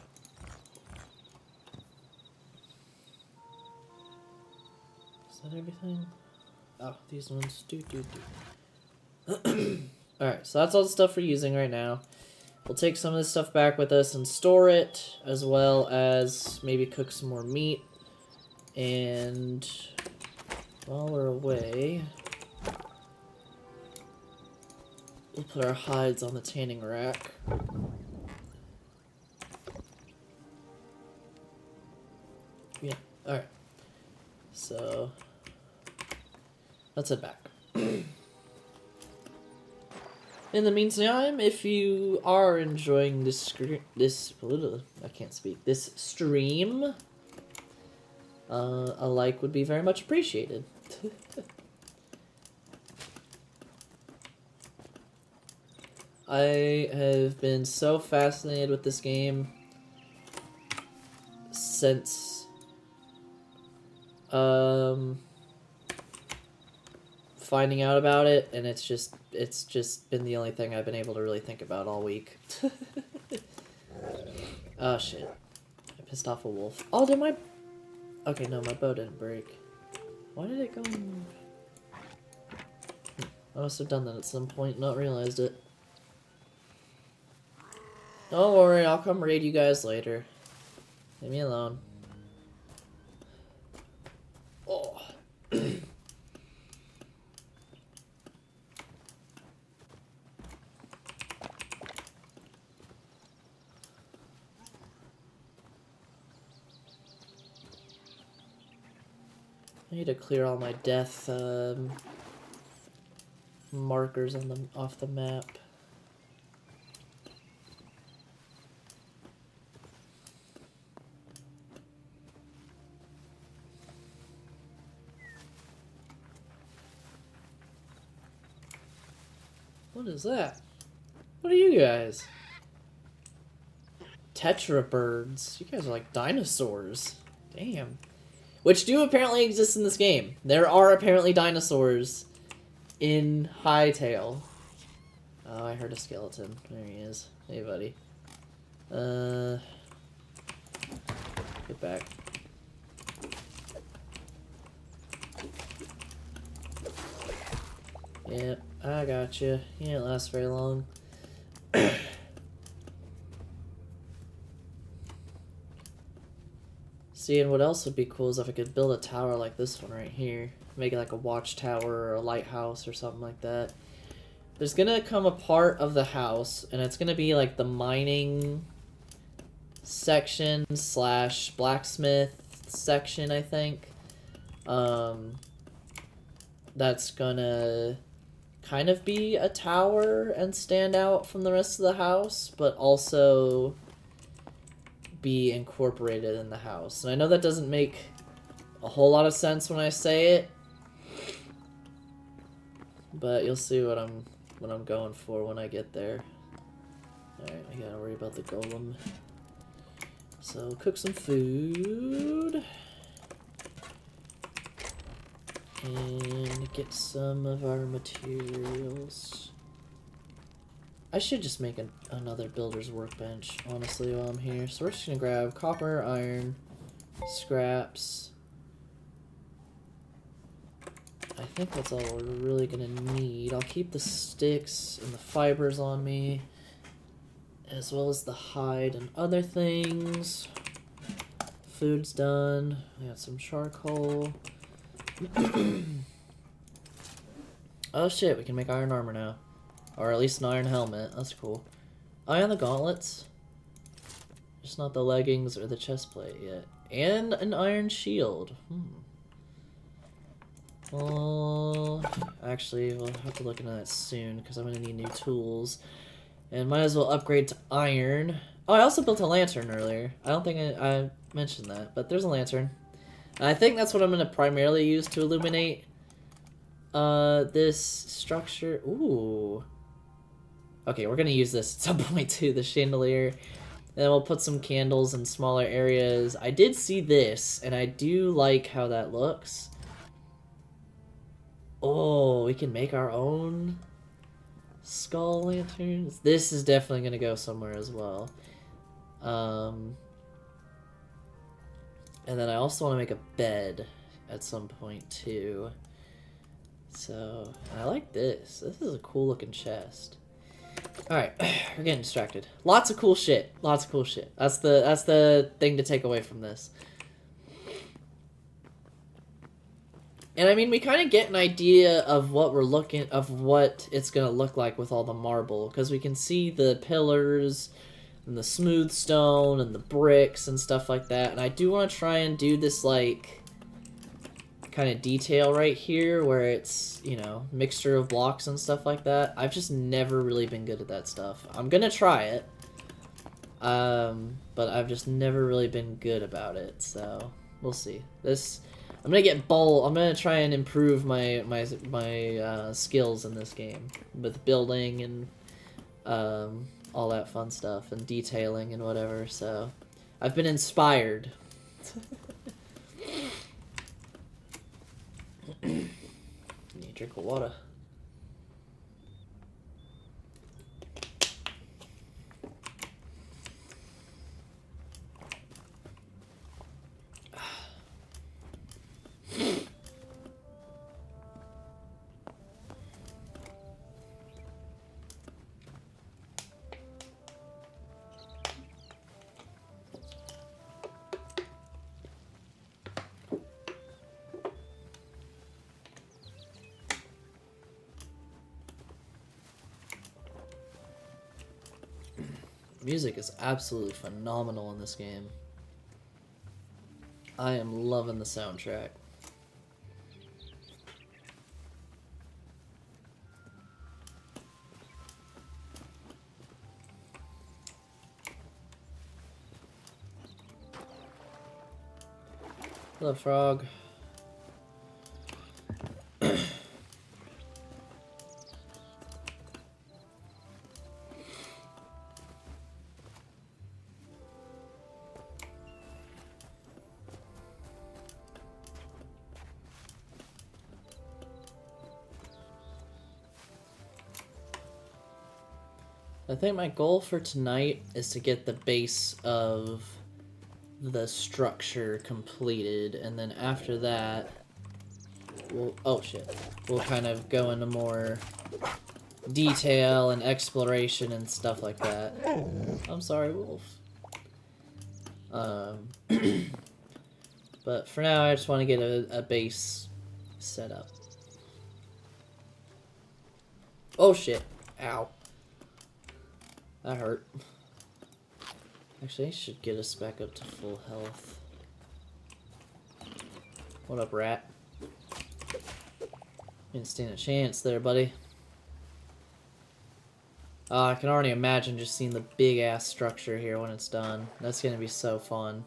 Is that everything? Oh, these ones. Alright, so that's all the stuff we're using right now. We'll take some of this stuff back with us and store it, as well as maybe cook some more meat. And while we're away, we'll put our hides on the tanning rack. Yeah, alright. So, let's head back. In the meantime, if you are enjoying this stream, a like would be very much appreciated. I have been so fascinated with this game since finding out about it, and it's just been the only thing I've been able to really think about all week. Oh shit. I pissed off a wolf. Oh, did my... Okay, no, my bow didn't break. Why did it go in... I must have done that at some point and not realized it. Don't worry, I'll come raid you guys later. Leave me alone. Oh. I need to clear all my death markers on off the map. What is that? What are you guys? Tetra birds. You guys are like dinosaurs. Damn. Which do apparently exist in this game. There are apparently dinosaurs in Hytale. Oh, I heard a skeleton. There he is. Hey, buddy. Get back. Yep, I got you. You didn't last very long. Seeing what else would be cool is if I could build a tower like this one right here. Make it like a watchtower or a lighthouse or something like that. There's gonna come a part of the house, and it's gonna be like the mining section slash blacksmith section, I think. That's gonna kind of be a tower and stand out from the rest of the house, but also be incorporated in the house. And I know that doesn't make a whole lot of sense when I say it, but you'll see what I'm going for when I get there. Alright, I gotta worry about the golem. So, cook some food. And get some of our materials. I should just make another builder's workbench, honestly, while I'm here. So we're just gonna grab copper, iron, scraps. I think that's all we're really gonna need. I'll keep the sticks and the fibers on me, as well as the hide and other things. Food's done. I got some charcoal. Oh shit, we can make iron armor now. Or at least an iron helmet. That's cool. I on the gauntlets. Just not the leggings or the chest plate yet. And an iron shield. Well, actually, we'll have to look into that soon because I'm going to need new tools. And might as well upgrade to iron. Oh, I also built a lantern earlier. I don't think I mentioned that, but there's a lantern. And I think that's what I'm going to primarily use to illuminate this structure. Ooh. Okay, we're going to use this at some point too, the chandelier. And then we'll put some candles in smaller areas. I did see this, and I do like how that looks. Oh, we can make our own skull lanterns. This is definitely going to go somewhere as well. And then I also want to make a bed at some point too. So, I like this. This is a cool looking chest. Alright, we're getting distracted. Lots of cool shit. Lots of cool shit. That's the thing to take away from this. And I mean, we kind of get an idea of what what it's gonna look like with all the marble, because we can see the pillars and the smooth stone and the bricks and stuff like that. And I do want to try and do this like kind of detail right here where it's, you know, mixture of blocks and stuff like that. I've just never really been good at that stuff. I'm gonna try it, but I've just never really been good about it. So we'll see. I'm gonna get bold. I'm gonna try and improve my skills in this game with building and all that fun stuff and detailing and whatever. So I've been inspired. Need a drink of water. Music is absolutely phenomenal in this game. I am loving the soundtrack. Hello, frog. I think my goal for tonight is to get the base of the structure completed, and then after that, we'll kind of go into more detail and exploration and stuff like that. I'm sorry, Wolf. But for now, I just want to get a base set up. Oh shit. Ow. That hurt. Actually, I should get us back up to full health. What up, rat? Didn't stand a chance there, buddy. I can already imagine just seeing the big-ass structure here when it's done. That's gonna be so fun.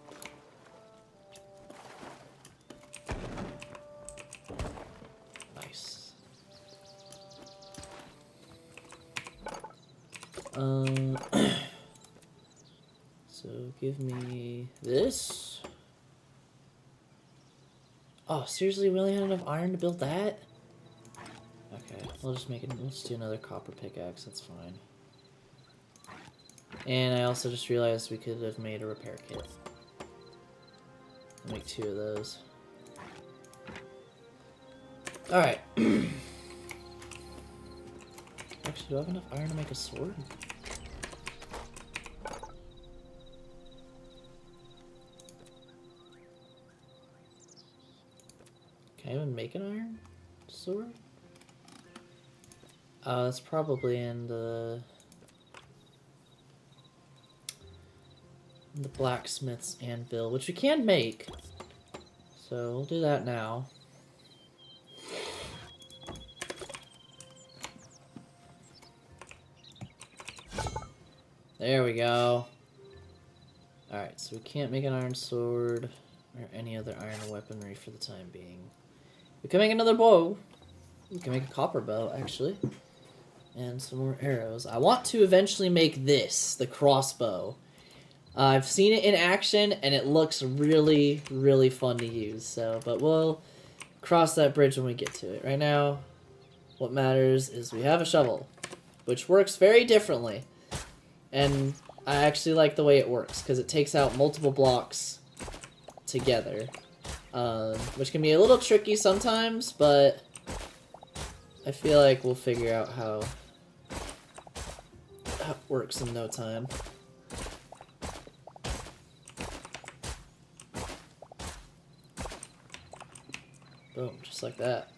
Nice. So give me this. Oh, seriously, we only had enough iron to build that? Okay, we'll just let's do another copper pickaxe, that's fine. And I also just realized we could have made a repair kit. I'll make 2 of those. Alright. Actually, do I have enough iron to make a sword? Can I even make an iron sword? That's probably in the blacksmith's anvil, which we can make. So we'll do that now. There we go. Alright, so we can't make an iron sword or any other iron weaponry for the time being. We can make another bow. We can make a copper bow, actually. And some more arrows. I want to eventually make this, the crossbow. I've seen it in action, and it looks really, really fun to use. So, but we'll cross that bridge when we get to it. Right now, what matters is we have a shovel, which works very differently. And I actually like the way it works, because it takes out multiple blocks together. Which can be a little tricky sometimes, but I feel like we'll figure out how works in no time. Boom, just like that.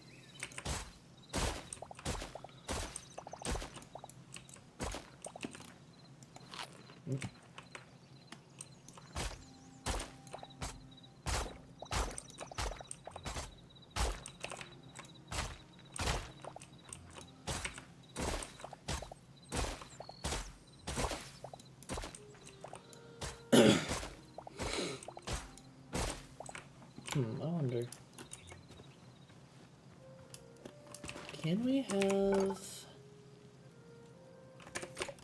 I wonder. Can we have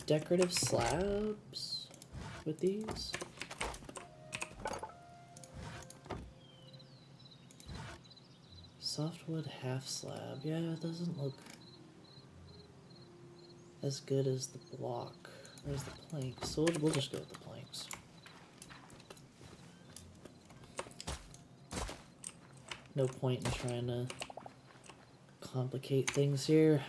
decorative slabs with these? Softwood half slab. Yeah, it doesn't look as good as the block. There's the planks. So we'll just go with the planks. No point in trying to complicate things here.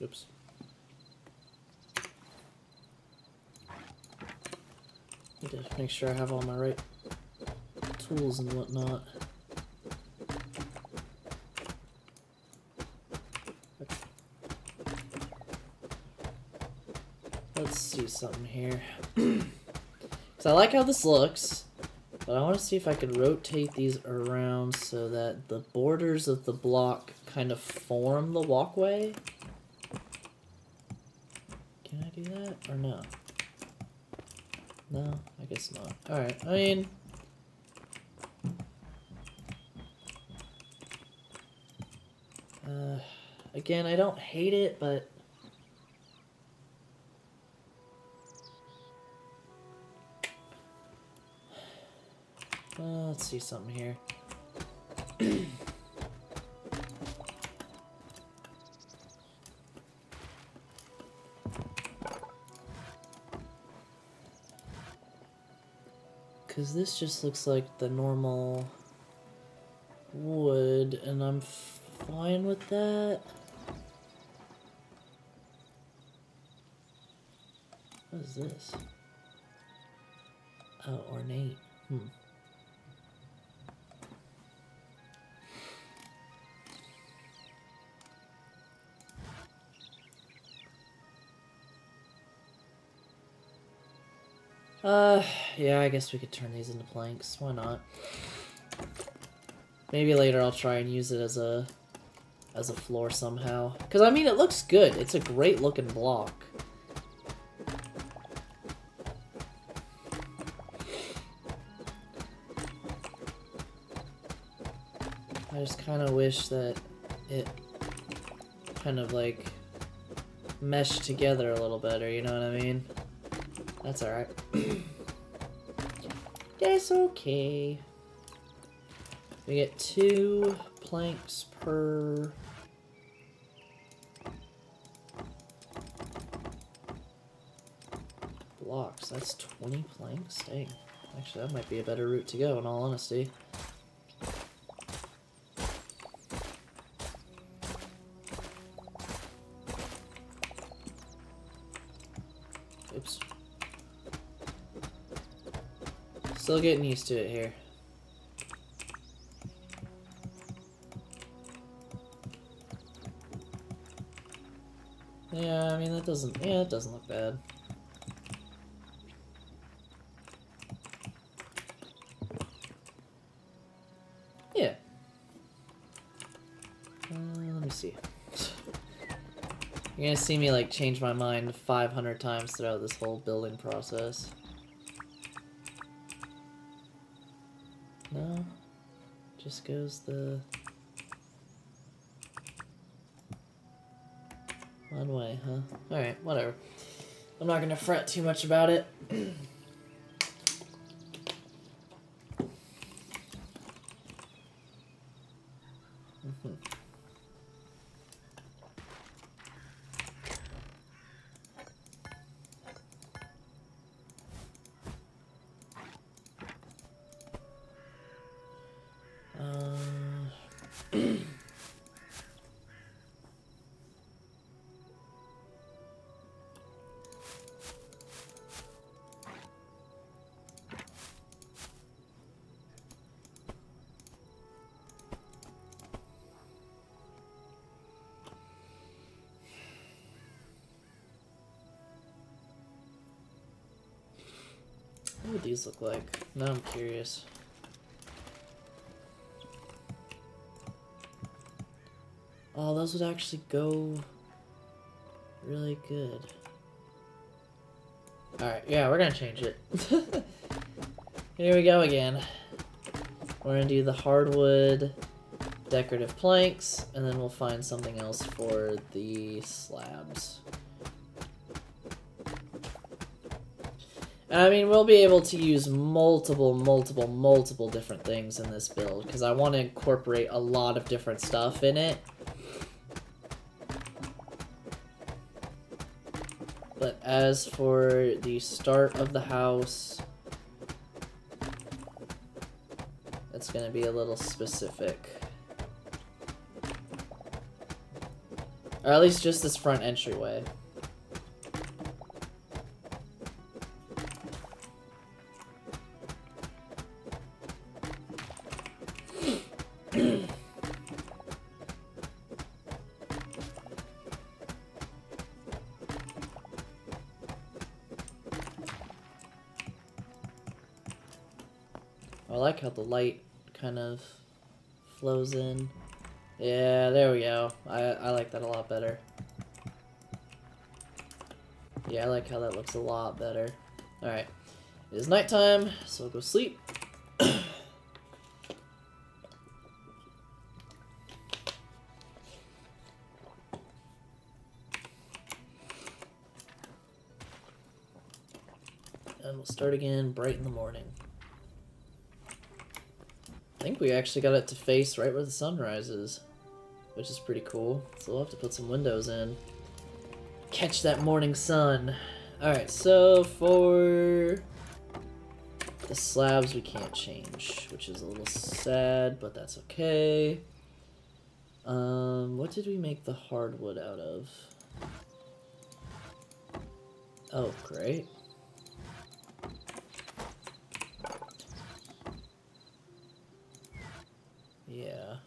Oops. Need to make sure I have all my right tools and whatnot. Let's see something here. So I like how this looks, but I want to see if I could rotate these around so that the borders of the block kind of form the walkway. Can I do that or no? No, I guess not. Alright, I mean... again, I don't hate it, but... let's see something here. Because this just looks like the normal wood, and I'm fine with that. What is this? Oh, ornate. Yeah, I guess we could turn these into planks. Why not? Maybe later I'll try and use it as a floor somehow. Because, I mean, it looks good. It's a great looking block. I just kind of wish that it kind of, like, meshed together a little better, you know what I mean? That's alright. That's okay. We get 2 planks per... blocks. That's 20 planks? Dang. Actually, that might be a better route to go, in all honesty. Oops. Still getting used to it here. Yeah, I mean, that doesn't... yeah, it doesn't look bad. Yeah. Let me see. You're gonna see me, like, change my mind 500 times throughout this whole building process. No? Just goes the... one way, huh? Alright, whatever. I'm not gonna fret too much about it. what these look like. Now I'm curious. Oh, those would actually go really good. Alright, yeah, we're gonna change it. Here we go again. We're gonna do the hardwood decorative planks, and then we'll find something else for the slabs. And I mean, we'll be able to use multiple different things in this build, because I want to incorporate a lot of different stuff in it. But as for the start of the house, it's going to be a little specific. Or at least just this front entryway. I like how the light kind of flows in. Yeah, there we go. I like that a lot better. Yeah, I like how that looks a lot better. Alright. It is nighttime, so we'll go sleep. And we'll start again bright in the morning. I think we actually got it to face right where the sun rises, which is pretty cool. So we'll have to put some windows in. Catch that morning sun. Alright, so for the slabs we can't change, which is a little sad, but that's okay. What did we make the hardwood out of? Oh, great. Yeah.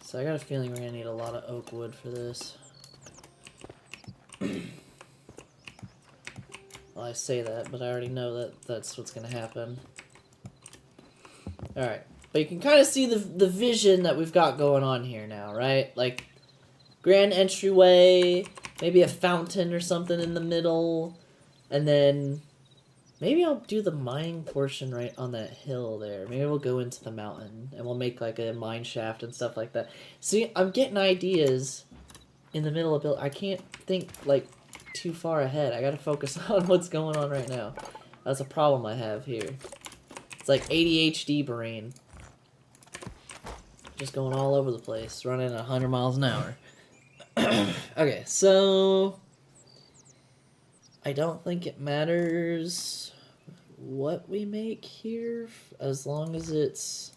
So I got a feeling we're gonna need a lot of oak wood for this. Well, I say that, but I already know that that's what's gonna happen. Alright. But you can kind of see the vision that we've got going on here now, right? Like, grand entryway, maybe a fountain or something in the middle, and then maybe I'll do the mining portion right on that hill there. Maybe we'll go into the mountain, and we'll make, like, a mine shaft and stuff like that. See, I'm getting ideas in the middle of build. I can't think, like, too far ahead. I gotta focus on what's going on right now. That's a problem I have here. It's like ADHD brain. Just going all over the place, running at 100 miles an hour. Okay, so I don't think it matters what we make here, as long as it's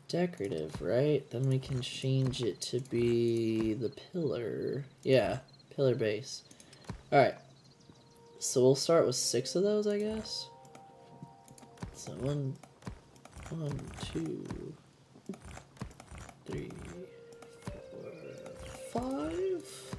decorative, right? Then we can change it to be the pillar. Yeah, pillar base. Alright, so we'll start with 6 of those, I guess. So 1, 2, 3, 4, 5.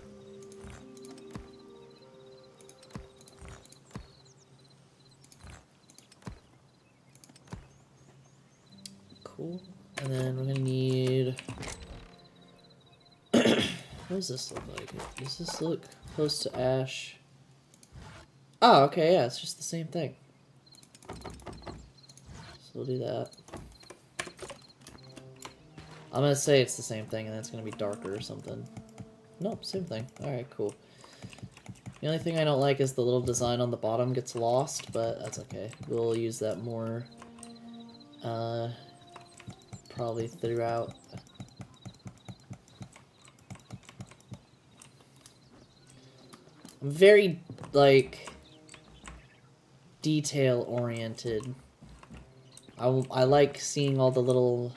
Cool. And then we're gonna need. What does this look like? Does this look close to ash? Oh, okay, yeah, it's just the same thing. So we'll do that. I'm gonna say it's the same thing, and then it's gonna be darker or something. Nope, same thing. Alright, cool. The only thing I don't like is the little design on the bottom gets lost, but that's okay. We'll use that more, probably throughout. I'm very, like, detail-oriented. I like seeing all the little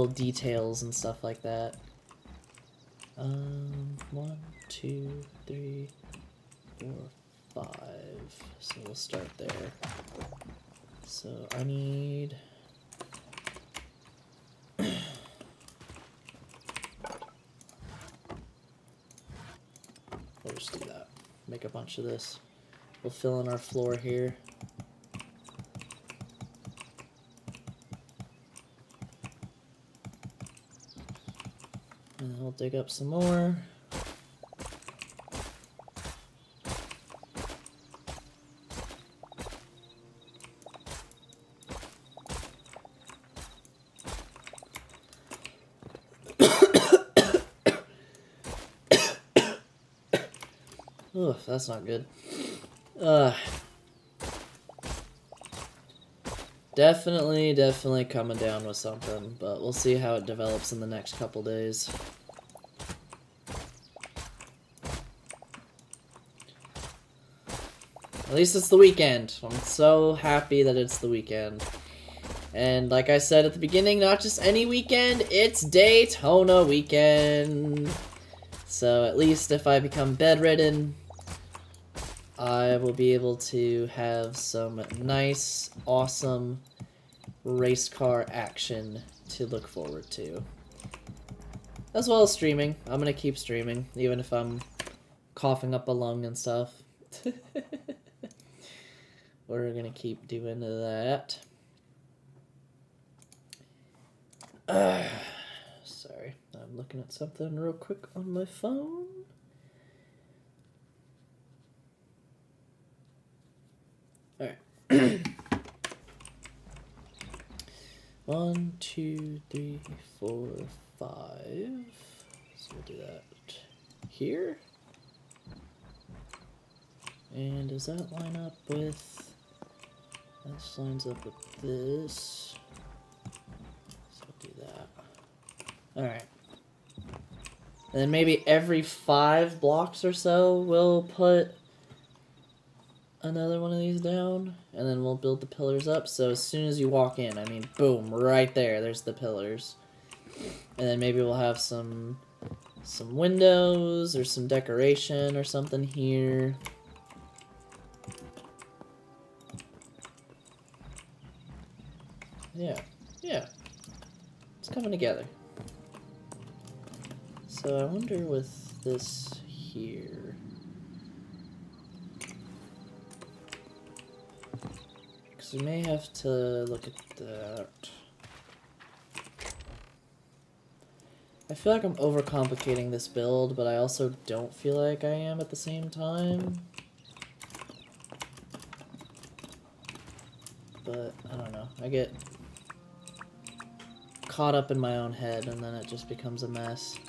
details and stuff like that. 1, 2, 3, 4, 5. So we'll start there. So I need. We'll just do that. Make a bunch of this. We'll fill in our floor here. And then we'll dig up some more. Ugh, that's not good. Definitely coming down with something, but we'll see how it develops in the next couple days. At least it's the weekend. I'm so happy that it's the weekend. And like I said at the beginning, not just any weekend, it's Daytona weekend. So at least if I become bedridden, I will be able to have some nice, awesome race car action to look forward to. As well as streaming. I'm going to keep streaming, even if I'm coughing up a lung and stuff. We're going to keep doing that. Sorry, I'm looking at something real quick on my phone. Alright. 1, 2, 3, 4, 5. So we'll do that here. And does that line up with... This lines up with this. So we'll do that. Alright. And then maybe every 5 blocks or so we'll put another one of these down, and then we'll build the pillars up. So as soon as you walk in, I mean, boom, right there's the pillars. And then maybe we'll have some windows or some decoration or something here. Yeah, it's coming together. So I wonder with this here. We may have to look at that. I feel like I'm overcomplicating this build, but I also don't feel like I am at the same time. But, I don't know. I get caught up in my own head, and then it just becomes a mess.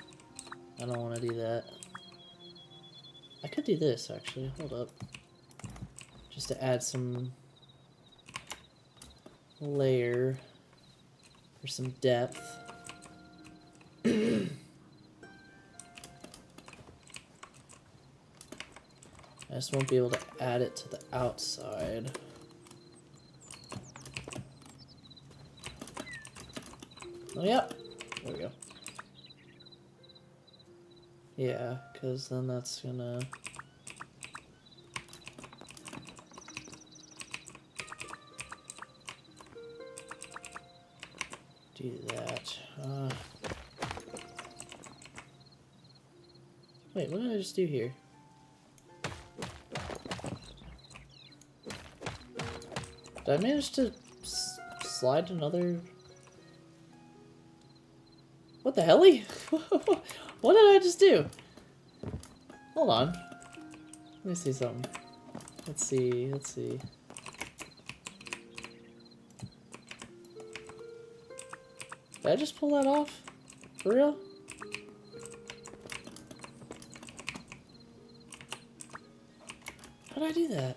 I don't want to do that. I could do this, actually. Hold up. Just to add some layer for some depth. I just won't be able to add it to the outside. Oh, yep. There we go. Yeah, because then that's gonna... do that. Wait, what did I just do here? Did I manage to slide another... What the helly? What did I just do? Hold on. Let me see something. Let's see. Did I just pull that off? For real? How did I do that?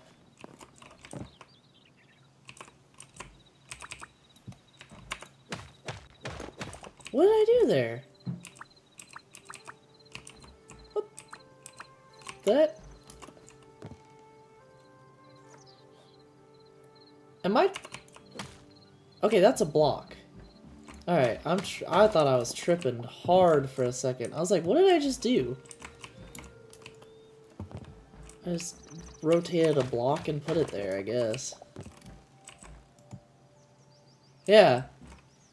What did I do there? What? That? Am I? Okay, that's a block. Alright, I thought I was tripping hard for a second. I was like, what did I just do? I just rotated a block and put it there, I guess. Yeah.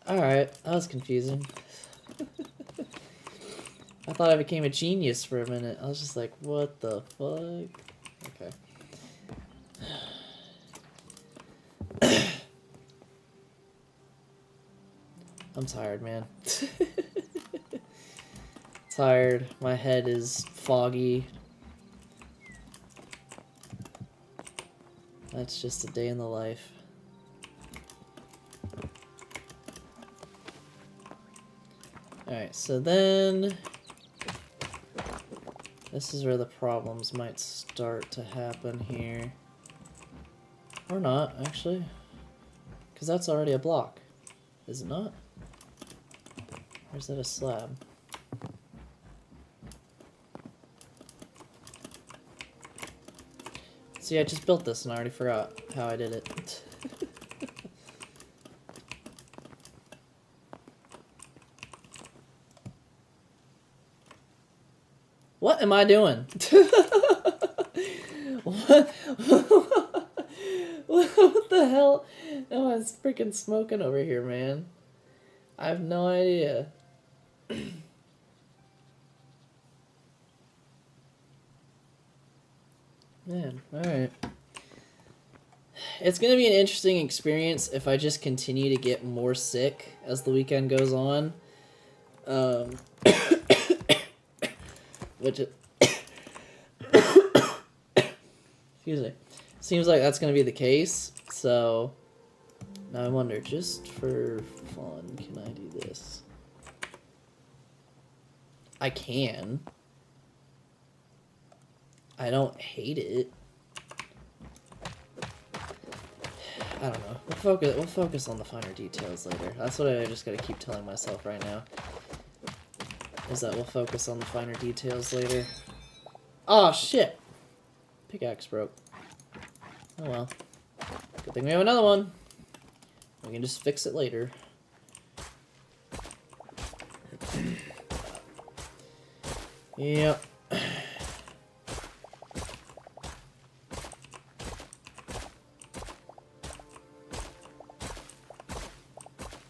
Alright, that was confusing. I thought I became a genius for a minute. I was just like, what the fuck? Okay. tired, man. Tired. My head is foggy. That's just a day in the life. Alright, so then... this is where the problems might start to happen here. Or not, actually. Because that's already a block. Is it not? Or is that a slab? See, I just built this and I already forgot how I did it. What am I doing? What? What the hell? No, it's freaking smoking over here, man. I have no idea. Man, alright. It's gonna be an interesting experience if I just continue to get more sick as the weekend goes on. Which it excuse me. Seems like that's gonna be the case, so now I wonder, just for fun, can I do this? I can. I don't hate it. I don't know. We'll focus on the finer details later. That's what I just gotta keep telling myself right now. Is that we'll focus on the finer details later. Oh shit! Pickaxe broke. Oh well. Good thing we have another one. We can just fix it later. Yep.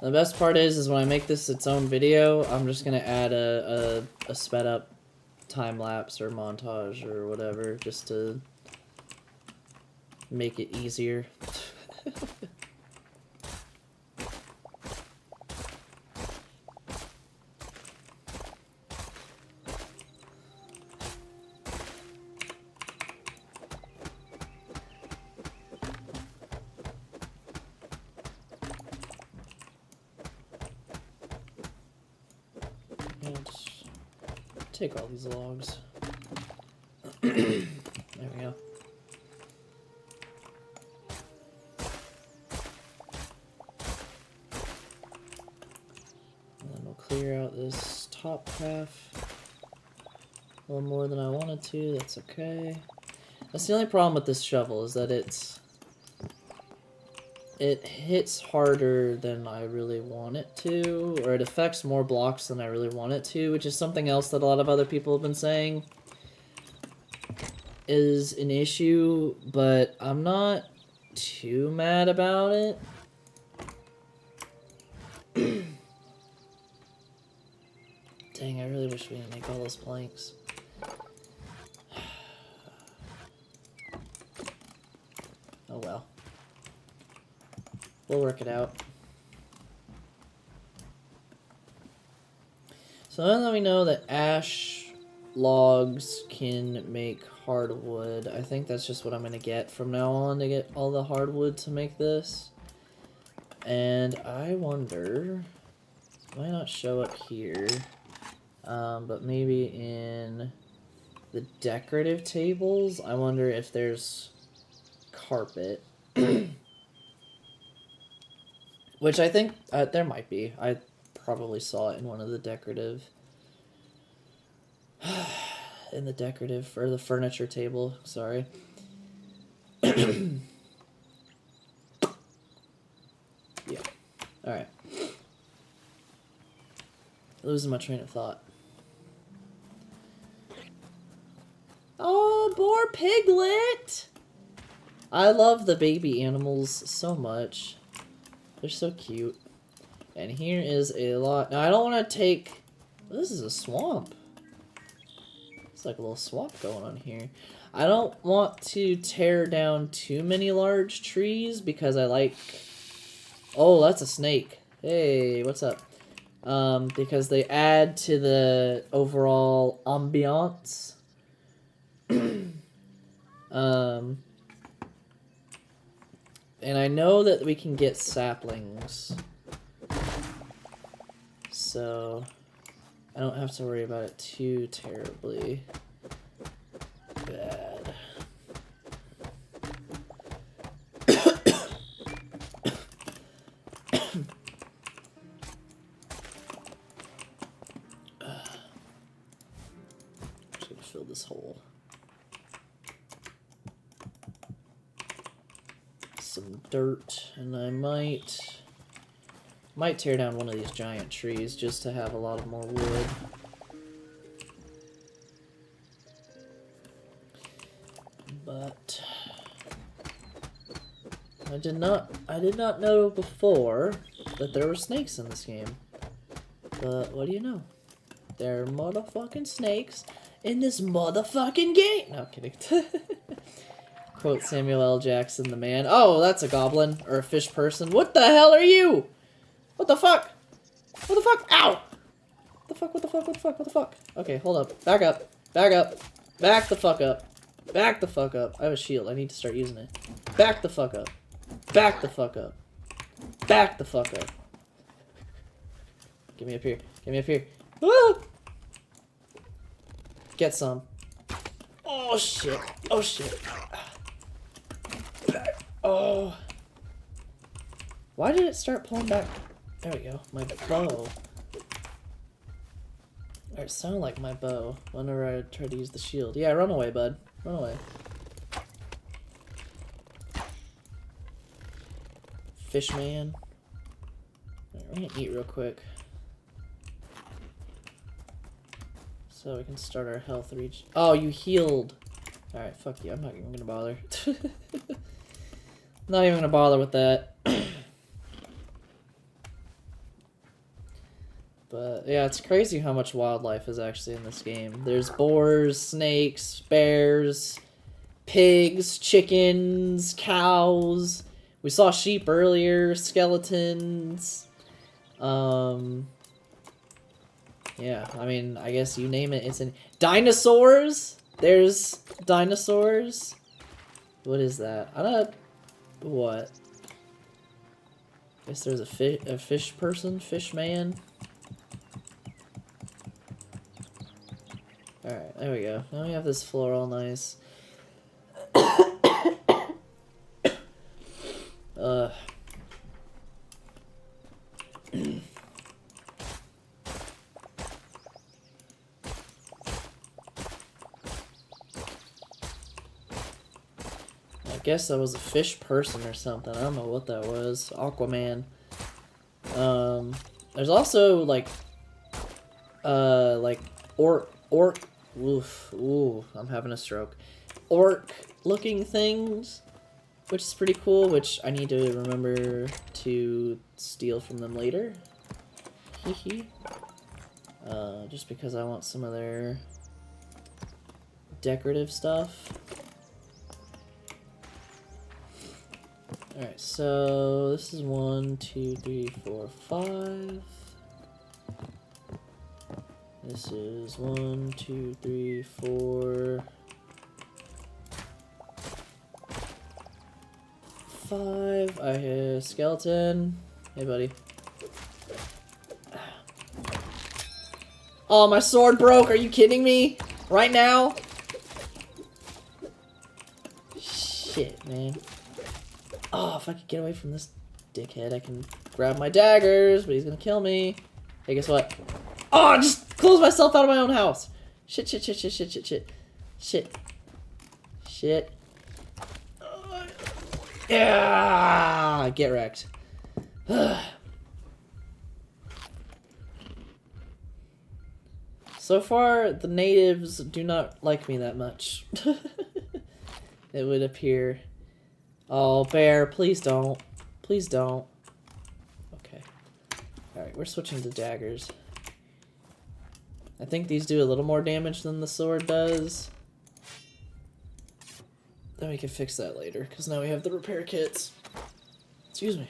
The best part is when I make this its own video, I'm just gonna add a sped up time lapse or montage or whatever just to make it easier. Take all these logs. There we go. And then we'll clear out this top half a little more than I wanted to. That's okay. That's the only problem with this shovel, is that it hits harder than I really want it to, or it affects more blocks than I really want it to, which is something else that a lot of other people have been saying is an issue, but I'm not too mad about it. Dang, I really wish we didn't make all those planks. Oh well. We'll work it out. So now that we know that ash logs can make hardwood, I think that's just what I'm going to get from now on to get all the hardwood to make this. And I wonder, might not show up here, but maybe in the decorative tables, I wonder if there's carpet. Which I think there might be. I probably saw it in one of the decorative... in the decorative, or the furniture table, sorry. Yeah. Alright. Losing my train of thought. Oh, poor piglet! I love the baby animals so much. They're so cute. And here is a lot. Now, I don't want to take... This is a swamp. It's like a little swamp going on here. I don't want to tear down too many large trees because I like... Oh, that's a snake. Hey, what's up? because they add to the overall ambiance. And I know that we can get saplings, so I don't have to worry about it too terribly bad. Just gonna fill this hole. Some dirt, and I might tear down one of these giant trees just to have a lot of more wood. But I did not know before that there were snakes in this game. But what do you know? There are motherfucking snakes in this motherfucking game. No, I'm kidding. Quote Samuel L. Jackson, the man. Oh, that's a goblin or a fish person. What the hell are you? What the fuck? What the fuck? Ow! What the fuck? What the fuck? What the fuck? What the fuck? Okay, hold up. Back up. Back up. Back the fuck up. Back the fuck up. I have a shield. I need to start using it. Back the fuck up. Back the fuck up. Back the fuck up. Get me up here. Get me up here. Ah! Get some. Oh shit. Oh shit. Oh. Why did it start pulling back? There we go. My bow. Or it sounded like my bow whenever I tried to use the shield. Yeah, run away, bud. Run away. Fishman. Alright, we're gonna eat real quick. So we can start our health reach. Oh, you healed. Alright, fuck you. I'm not even gonna bother. Not even gonna bother with that. But yeah, it's crazy how much wildlife is actually in this game. There's boars, snakes, bears, pigs, chickens, cows. We saw sheep earlier, skeletons. Yeah, I mean, I guess you name it, it's in dinosaurs. There's dinosaurs. What is that? I don't. What? Guess there's a fish person, fish man. Alright, there we go. Now we have this floor all nice. I guess that was a fish person or something. I don't know what that was. Aquaman. There's also like orc. Oof. Ooh, I'm having a stroke. Orc looking things, which is pretty cool, which I need to remember to steal from them later. Hehe. Just because I want some of their decorative stuff. Alright, so this is 1, 2, 3, 4, 5. This is 1, 2, 3, 4, 5. I hear a skeleton. Hey, buddy. Oh, my sword broke. Are you kidding me? Right now? Shit, man. Oh, if I could get away from this dickhead, I can grab my daggers, but he's gonna kill me. Hey, guess what? Oh, I just closed myself out of my own house. Shit, shit, shit, shit, shit, shit, shit. Shit. Shit. Yeah! Get wrecked. So far, the natives do not like me that much. It would appear. Oh, bear, please don't. Please don't. Okay. Alright, we're switching to daggers. I think these do a little more damage than the sword does. Then we can fix that later, because now we have the repair kits. Excuse me.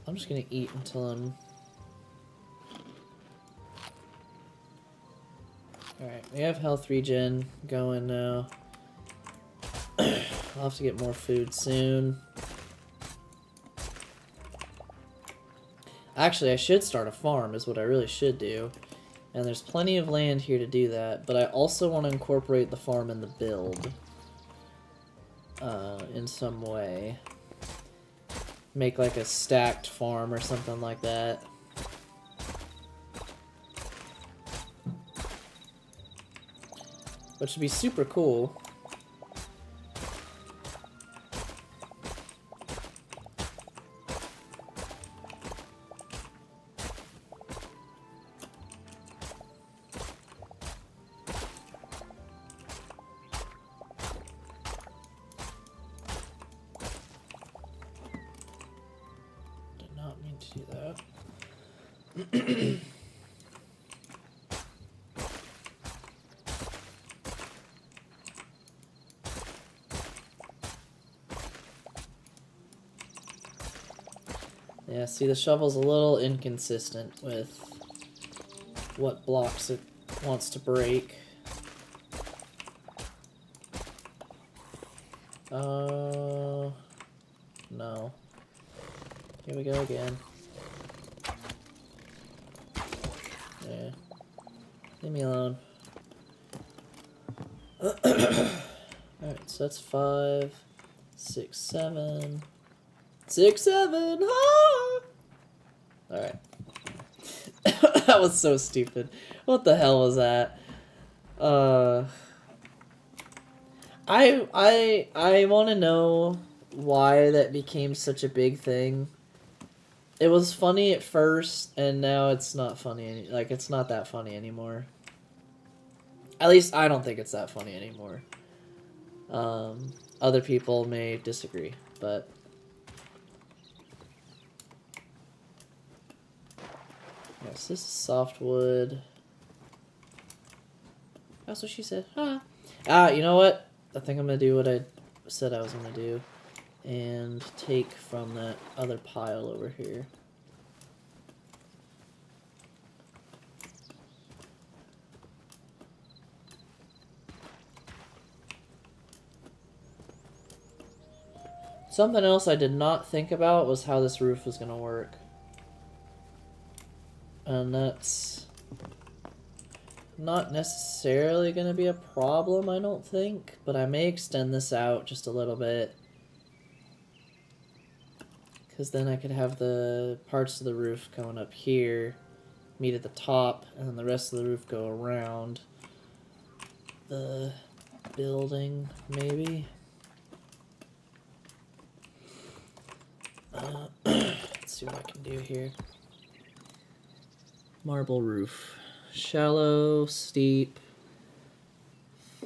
I'm just gonna eat until I'm... Alright, we have health regen going now. I'll have to get more food soon. Actually, I should start a farm is what I really should do. And there's plenty of land here to do that, but I also want to incorporate the farm in the build. In some way. Make like a stacked farm or something like that. Which would be super cool. Did not mean to do that. Yeah, see, the shovel's a little inconsistent with what blocks it wants to break. No. Here we go again. Yeah. Leave me alone. Alright, so that's 5, 6, 7... 6, 7, ah! Alright. That was so stupid. What the hell was that? I want to know why that became such a big thing. It was funny at first, and now it's not funny. Like, it's not that funny anymore. At least I don't think it's that funny anymore. Other people may disagree, but... Yes, this is softwood. That's what she said. You know what? I think I'm going to do what I said I was going to do. And take from that other pile over here. Something else I did not think about was how this roof was going to work. And that's not necessarily going to be a problem, I don't think. But I may extend this out just a little bit. Because then I could have the parts of the roof going up here, meet at the top, and then the rest of the roof go around the building, maybe. Let's see what I can do here. Marble roof. Shallow, steep,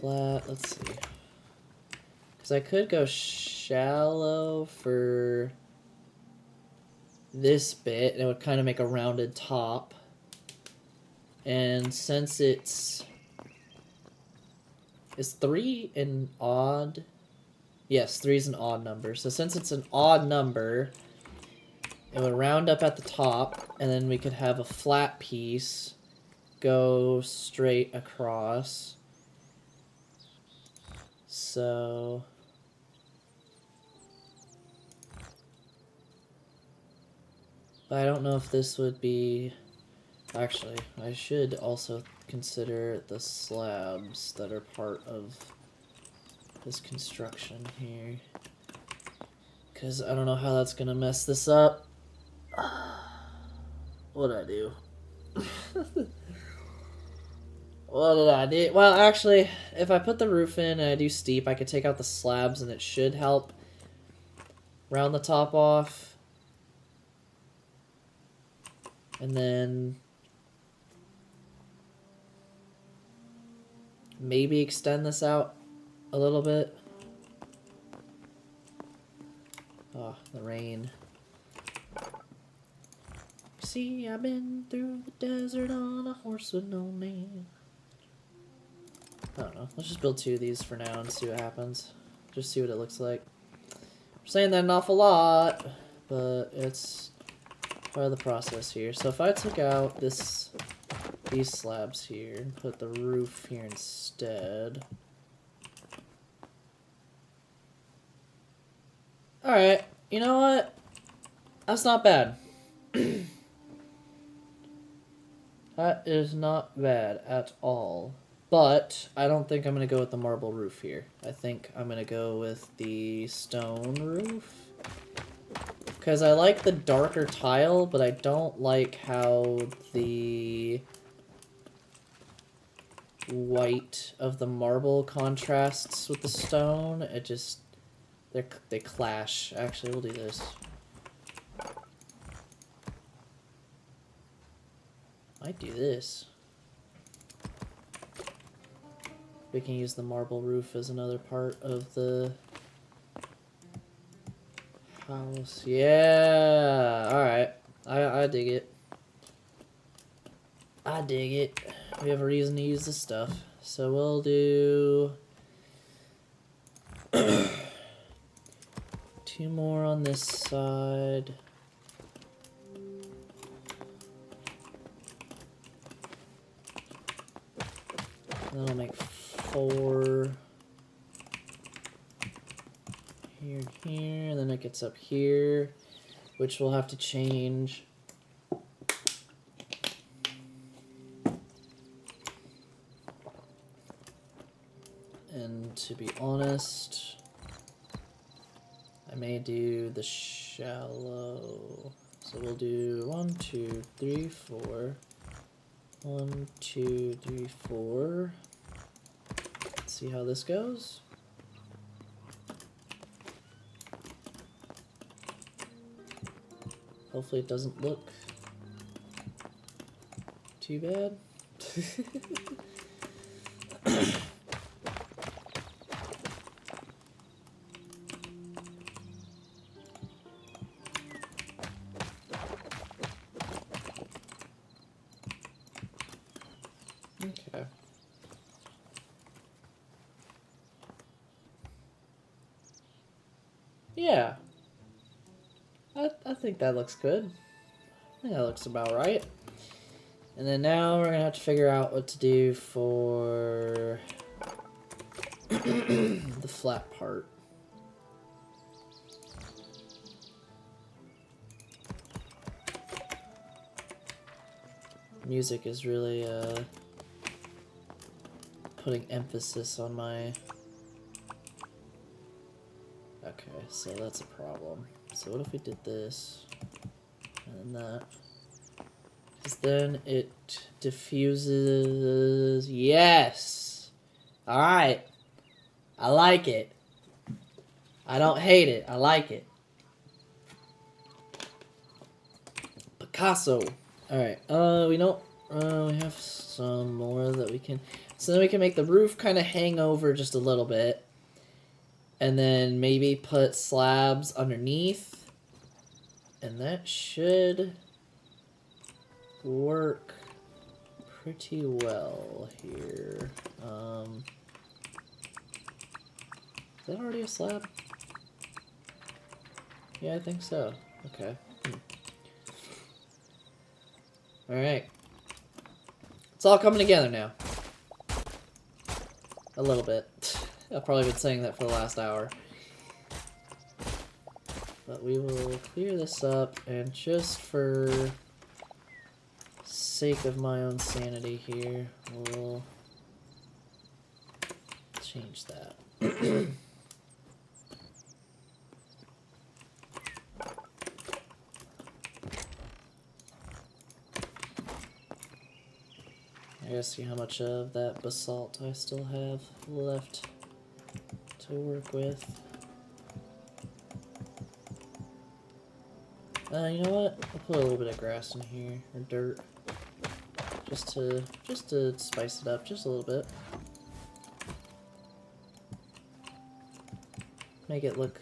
flat. Let's see. Because I could go shallow for this bit, and it would kind of make a rounded top. And since it's... Is 3 an odd? Yes, 3 is an odd number. So since it's an odd number... It would round up at the top, and then we could have a flat piece go straight across. So... I don't know if this would be... Actually, I should also consider the slabs that are part of this construction here. Because I don't know how that's going to mess this up. What did I do? What did I do? Well, actually, if I put the roof in and I do steep, I could take out the slabs and it should help round the top off. And then maybe extend this out a little bit. Oh, the rain. See, I've been through the desert on a horse with no name. I don't know. Let's just build 2 of these for now and see what happens. Just see what it looks like. We're saying that an awful lot, but it's part of the process here. So if I took out these slabs here and put the roof here instead. Alright, you know what? That's not bad. That is not bad at all. But I don't think I'm going to go with the marble roof here. I think I'm going to go with the stone roof. Because I like the darker tile, but I don't like how the white of the marble contrasts with the stone. It just, they clash. Actually, we'll do this. Might do this. We can use the marble roof as another part of the house. Yeah, alright. I dig it. I dig it. We have a reason to use this stuff. So we'll do 2 more on this side. And then I'll make 4 here and here, and then it gets up here, which we'll have to change. And to be honest, I may do the shallow. So we'll do 1, 2, 3, 4. 1, 2, 3, 4. Let's see how this goes. Hopefully it doesn't look too bad. Okay. Yeah. I think that looks good. I think that looks about right. And then now we're going to have to figure out what to do for the flat part. Music is really putting emphasis on my... Okay, so that's a problem. So what if we did this and then that? Because then it diffuses... Yes! Alright! I like it. I don't hate it. I like it. Picasso. Alright, we don't... we have some more that we can... So then we can make the roof kind of hang over just a little bit. And then maybe put slabs underneath. And that should work pretty well here. Is that already a slab? Yeah, I think so. Okay. Alright. It's all coming together now. A little bit. I've probably been saying that for the last hour. But we will clear this up, and just for sake of my own sanity here, we'll change that. I gotta see how much of that basalt I still have left to work with. You know what? I'll put a little bit of grass in here, or dirt, just to spice it up just a little bit. Make it look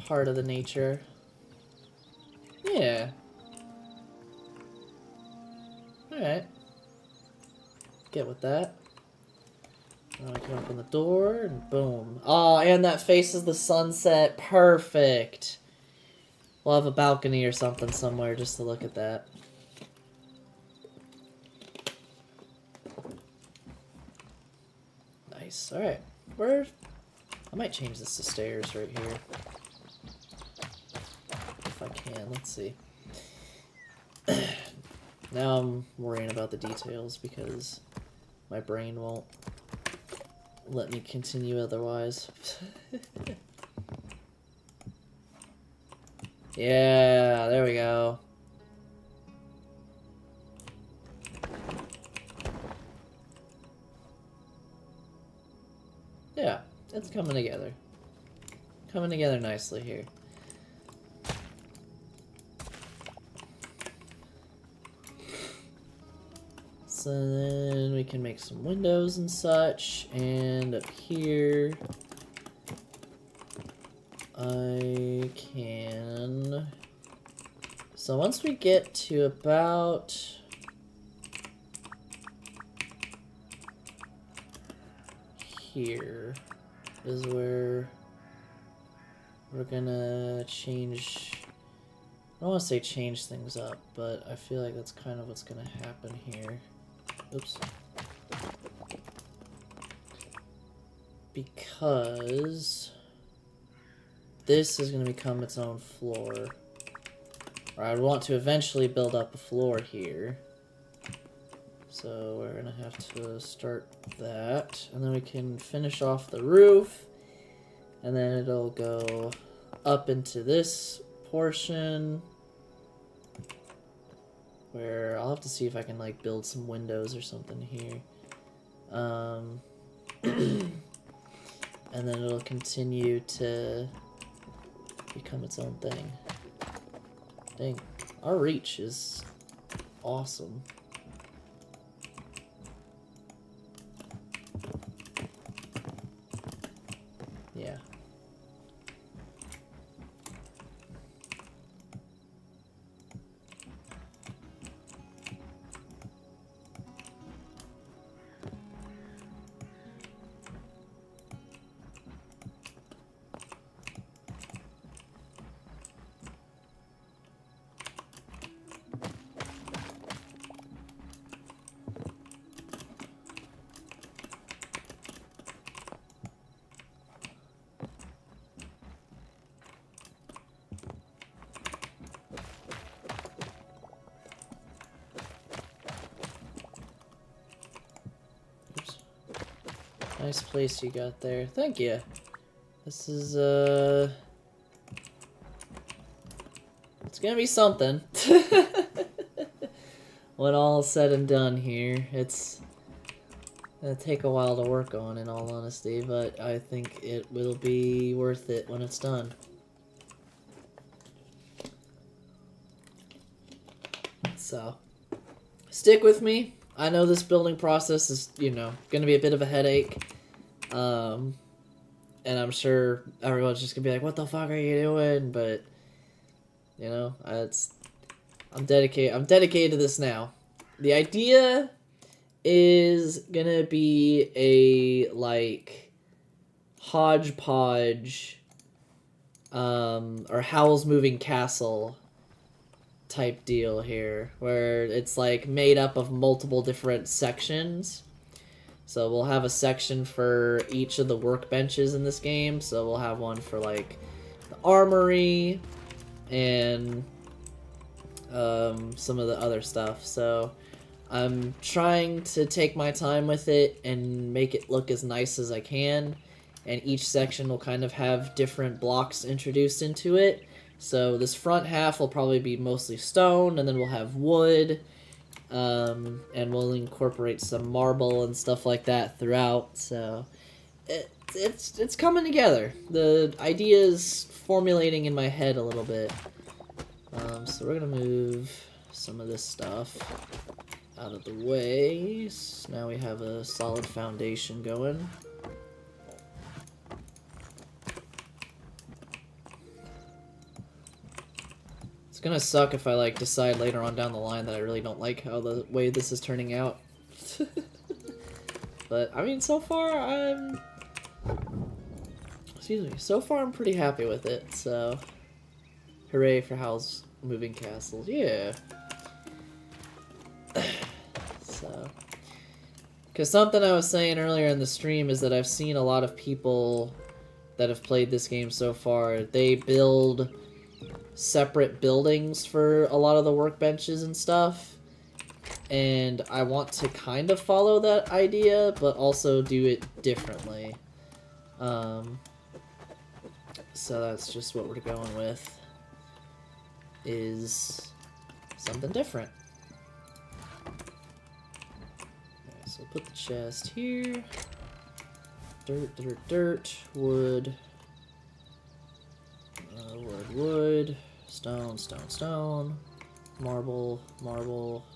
part of the nature. Yeah. Alright. Get with that. Now I can open the door, and boom. Oh, and that faces the sunset. Perfect. we'll have a balcony or something somewhere just to look at that. Nice. All right. I might change this to stairs right here. If I can. Let's see. Now I'm worrying about the details because my brain won't let me continue otherwise. Yeah, there we go. Yeah, it's coming together. Coming together nicely here. So then we can make some windows and such, and up here I can... So once we get to about... here is where we're gonna change... I don't want to say change things up, but I feel like that's kind of what's gonna happen here. Oops. Because this is going to become its own floor. Or I would want to eventually build up a floor here. So we're going to have to start that. And then we can finish off the roof. And then it'll go up into this portion. Where I'll have to see if I can like build some windows or something here. And then it'll continue to become its own thing. Dang, our reach is awesome. Yeah. Nice place you got there. Thank you. This is, it's gonna be something. When all is said and done here, it's gonna take a while to work on, in all honesty, but I think it will be worth it when it's done. So, stick with me. I know this building process is, you know, going to be a bit of a headache. And I'm sure everyone's just going to be like, what the fuck are you doing? But, you know, I'm dedicated to this now. The idea is going to be a, like, hodgepodge, or Howl's Moving Castle type deal here, where it's like made up of multiple different sections. So we'll have a section for each of the workbenches in this game. So we'll have one for like the armory and some of the other stuff. So I'm trying to take my time with it and make it look as nice as I can. And each section will kind of have different blocks introduced into it. So this front half will probably be mostly stone, and then we'll have wood, and we'll incorporate some marble and stuff like that throughout. So it's coming together. The idea is formulating in my head a little bit. So we're gonna move some of this stuff out of the way. So now we have a solid foundation going. It's gonna suck if I like decide later on down the line that I really don't like how the way this is turning out. But I mean, so far I'm pretty happy with it. So Hooray for Hal's moving castles. Yeah. So, because something I was saying earlier in the stream is that I've seen a lot of people that have played this game so far, they build separate buildings for a lot of the workbenches and stuff. And I want to kind of follow that idea, but also do it differently. So that's just what we're going with, is something different. Okay, so put the chest here. Dirt, dirt, dirt, wood. Wood, wood. Stone, stone, stone. Marble, marble.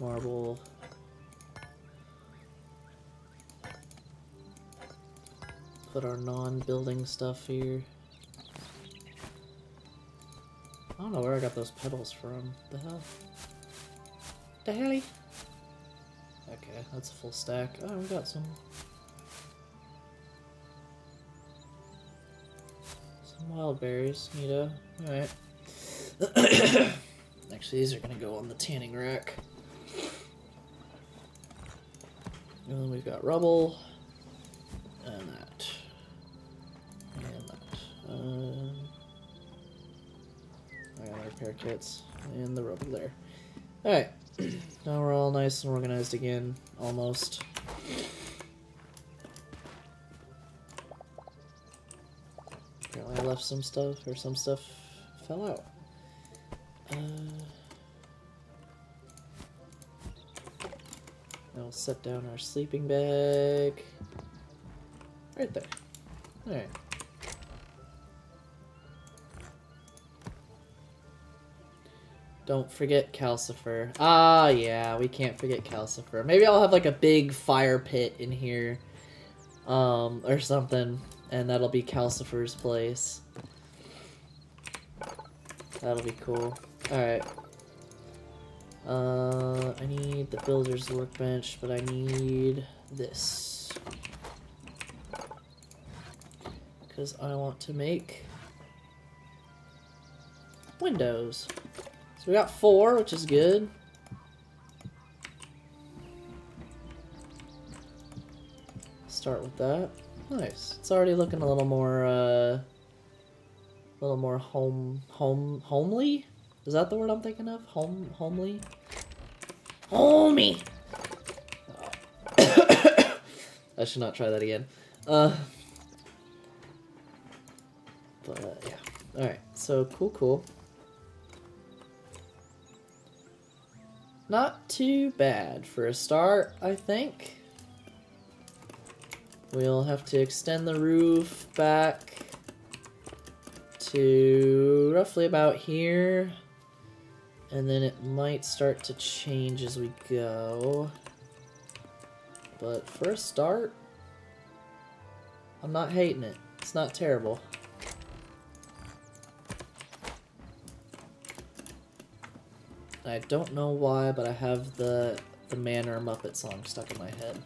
Marble. Put our non-building stuff here. I don't know where I got those petals from. The hell? The helly? Okay, that's a full stack. Oh, we got some wild berries. Neato. Alright. Actually, these are gonna go on the tanning rack. And then we've got rubble. And that. And that. I got my repair kits. And the rubble there. Alright. Now we're all nice and organized again. Almost. Apparently I left some stuff, or some stuff fell out. Now we'll set down our sleeping bag. Right there. Alright. Don't forget Calcifer. Ah, yeah, we can't forget Calcifer. Maybe I'll have like a big fire pit in here. Or something. And that'll be Calcifer's place. That'll be cool. Alright. I need the builder's workbench, but I need this. Because I want to make windows. So we got 4, which is good. Start with that. Nice. It's already looking a little more homely? Is that the word I'm thinking of? Homely? Homey! Oh. I should not try that again. But, yeah. Alright, so cool. Not too bad for a start, I think. We'll have to extend the roof back to roughly about here. And then it might start to change as we go. But for a start, I'm not hating it. It's not terrible. I don't know why, but I have the Manor Muppet song stuck in my head.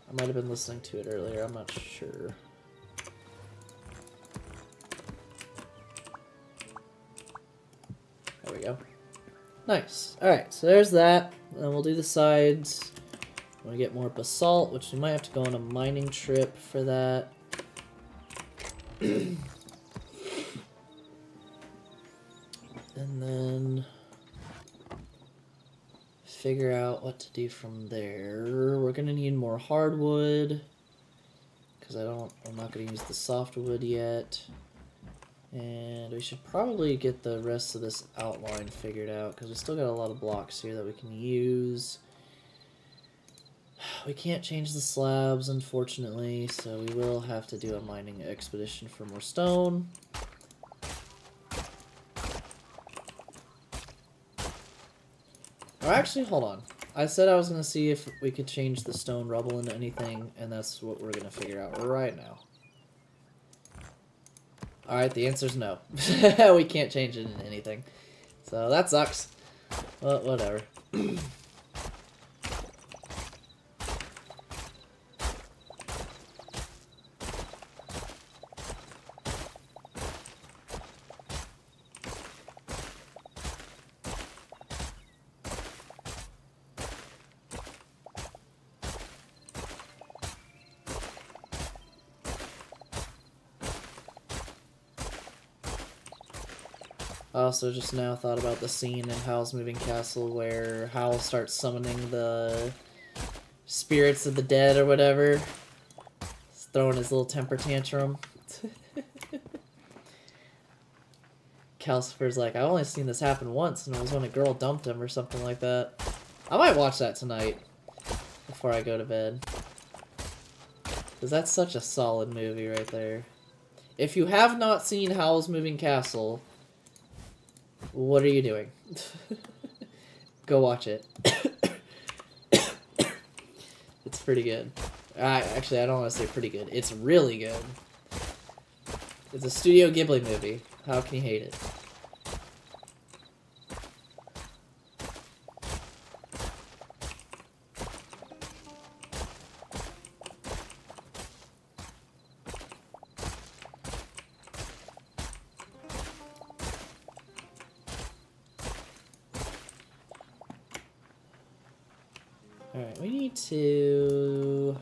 I might have been listening to it earlier, I'm not sure. There we go. Nice. Alright, so there's that. Then we'll do the sides. Want to get more basalt, which we might have to go on a mining trip for that. And then figure out what to do from there. We're gonna need more hardwood because I'm not gonna use the softwood yet. And we should probably get the rest of this outline figured out because we still got a lot of blocks here that we can use. We can't change the slabs, unfortunately, so we will have to do a mining expedition for more stone. Or actually, hold on. I said I was going to see if we could change the stone rubble into anything, and that's what we're going to figure out right now. Alright, the answer's no. We can't change it into anything. So that sucks. But whatever. I also just now thought about the scene in Howl's Moving Castle where Howl starts summoning the spirits of the dead or whatever. He's throwing his little temper tantrum. Calcifer's like, I've only seen this happen once, and it was when a girl dumped him or something like that. I might watch that tonight before I go to bed. Because that's such a solid movie right there. If you have not seen Howl's Moving Castle, what are you doing? Go watch it. It's pretty good. Actually, I don't want to say pretty good. It's really good. It's a Studio Ghibli movie. How can you hate it? Alright, we need to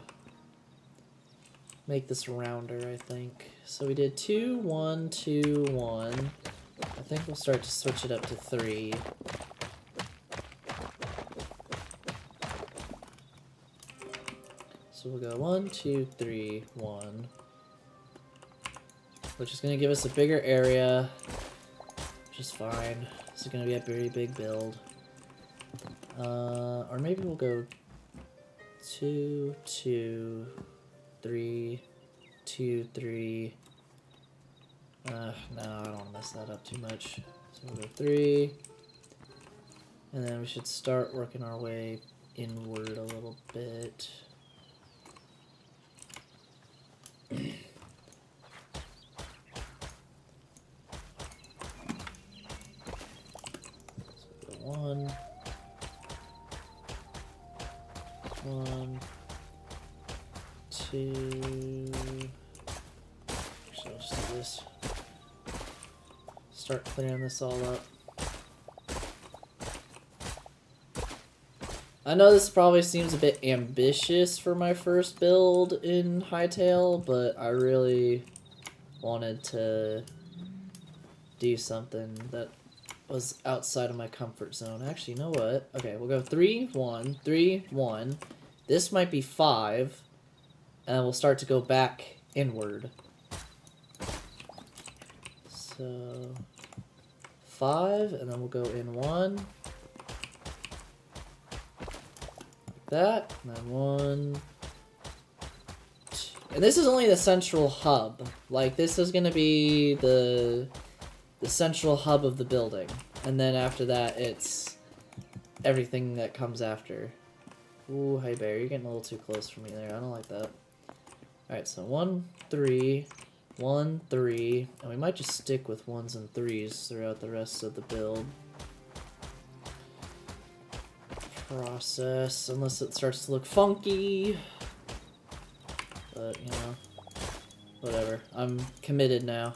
make this rounder, I think. So we did 2, 1, 2, 1. I think we'll start to switch it up to 3. So we'll go 1, 2, 3, 1. Which is going to give us a bigger area, which is fine. This is going to be a very big build. Or maybe we'll go 2, 2, 3, 2, 3. No, I don't want to mess that up too much. So we'll go 3. And then we should start working our way inward a little bit. So we'll go 1. 1, 2. Actually, I'll just do this. Start clearing this all up. I know this probably seems a bit ambitious for my first build in Hytale, but I really wanted to do something that was outside of my comfort zone. Actually, you know what? Okay, we'll go 3, 1, 3, 1. This might be 5, and we'll start to go back inward. So 5, and then we'll go in 1. Like that, and then 1. 2. And this is only the central hub. Like, this is gonna be the central hub of the building. And then after that, it's everything that comes after. Ooh, hey bear, you're getting a little too close for me there. I don't like that. Alright, so 1, 3, 1, 3. And we might just stick with 1s and 3s throughout the rest of the build. Process, unless it starts to look funky. But, you know, whatever. I'm committed now.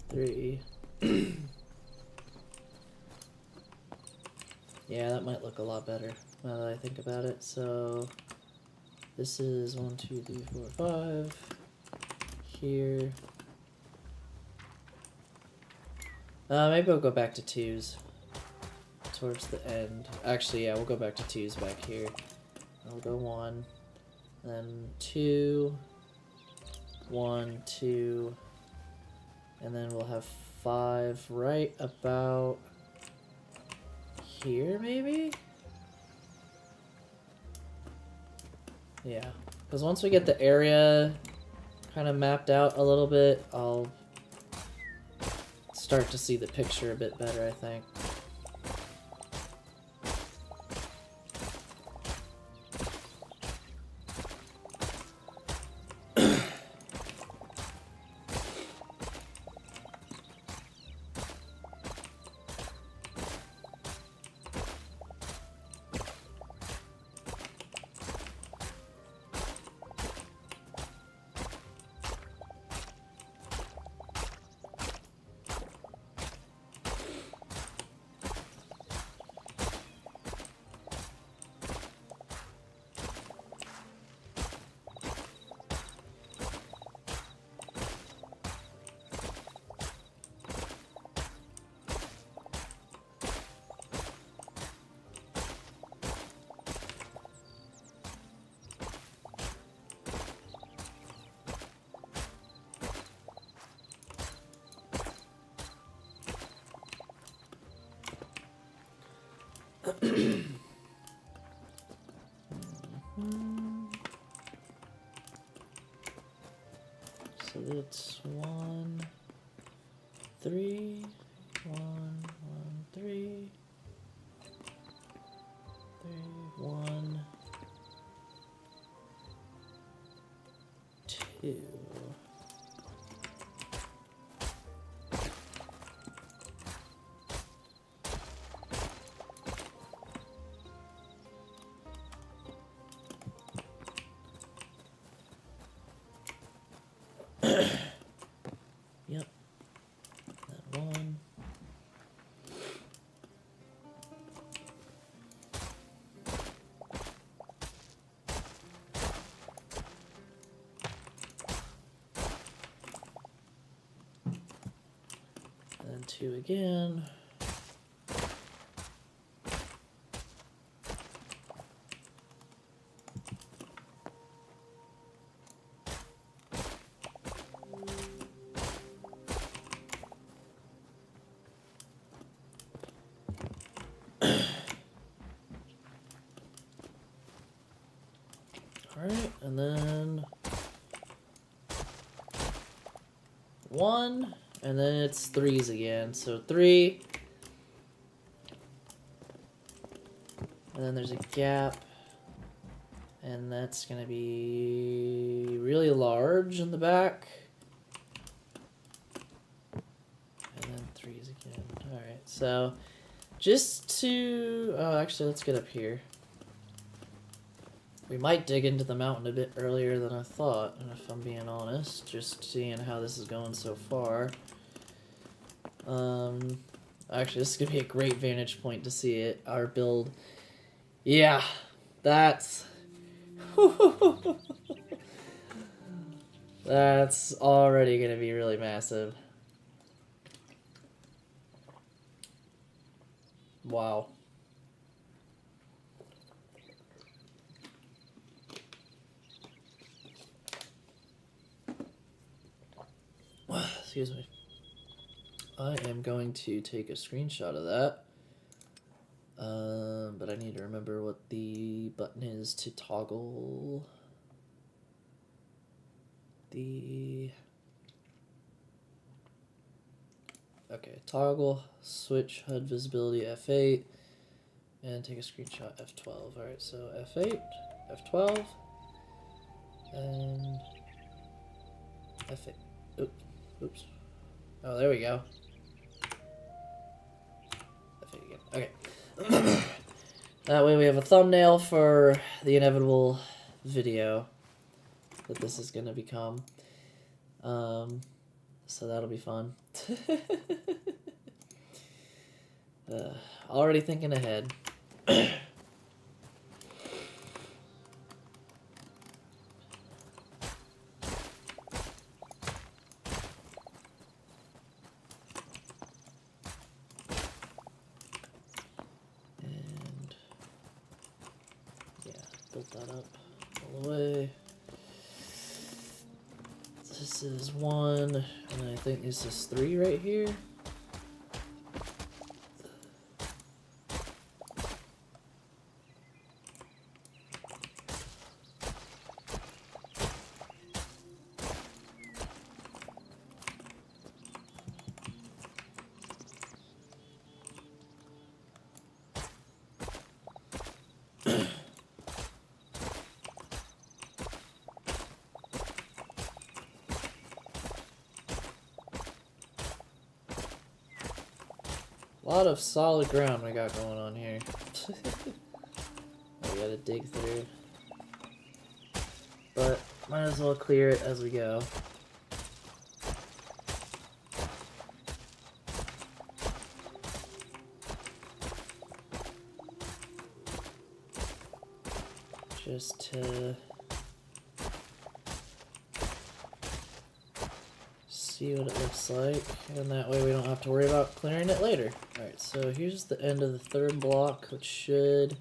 3. Yeah, that might look a lot better now that I think about it. So this is 1, 2, 3, 4, 5. Here. Maybe I'll go back to 2s towards the end. Actually, yeah, we'll go back to 2s back here. I'll go 1, then 2, 1, 2, and then we'll have 5 right about here, maybe? Yeah, because once we get the area kind of mapped out a little bit, I'll start to see the picture a bit better, I think. So that's 1, 3, 1, 1, 3, 3, 1, 2. Yep. That 1. And then 2 again. Alright, and then 1, and then it's 3s again. So 3, and then there's a gap, and that's going to be really large in the back. And then 3s again. Alright, so just to... Oh, actually, let's get up here. We might dig into the mountain a bit earlier than I thought, and if I'm being honest, just seeing how this is going so far. Actually, this is going to be a great vantage point to see it. Our build. Yeah, that's... that's already going to be really massive. Wow. Excuse me. I am going to take a screenshot of that. But I need to remember what the button is to toggle the... Okay, toggle, switch HUD visibility F8, and take a screenshot F12. Alright, so F8, F12, and F8. Oops. Oh, there we go. F8 again. Okay. That way we have a thumbnail for the inevitable video that this is going to become. So that'll be fun. Already thinking ahead. And yeah, built that up all the way. This is 1, and I think this is 3 right here. A lot of solid ground we got going on here. We gotta dig through. But might as well clear it as we go. Just to see what it looks like, and that way we don't have to worry about clearing it later. Alright, so here's the end of the third block, which should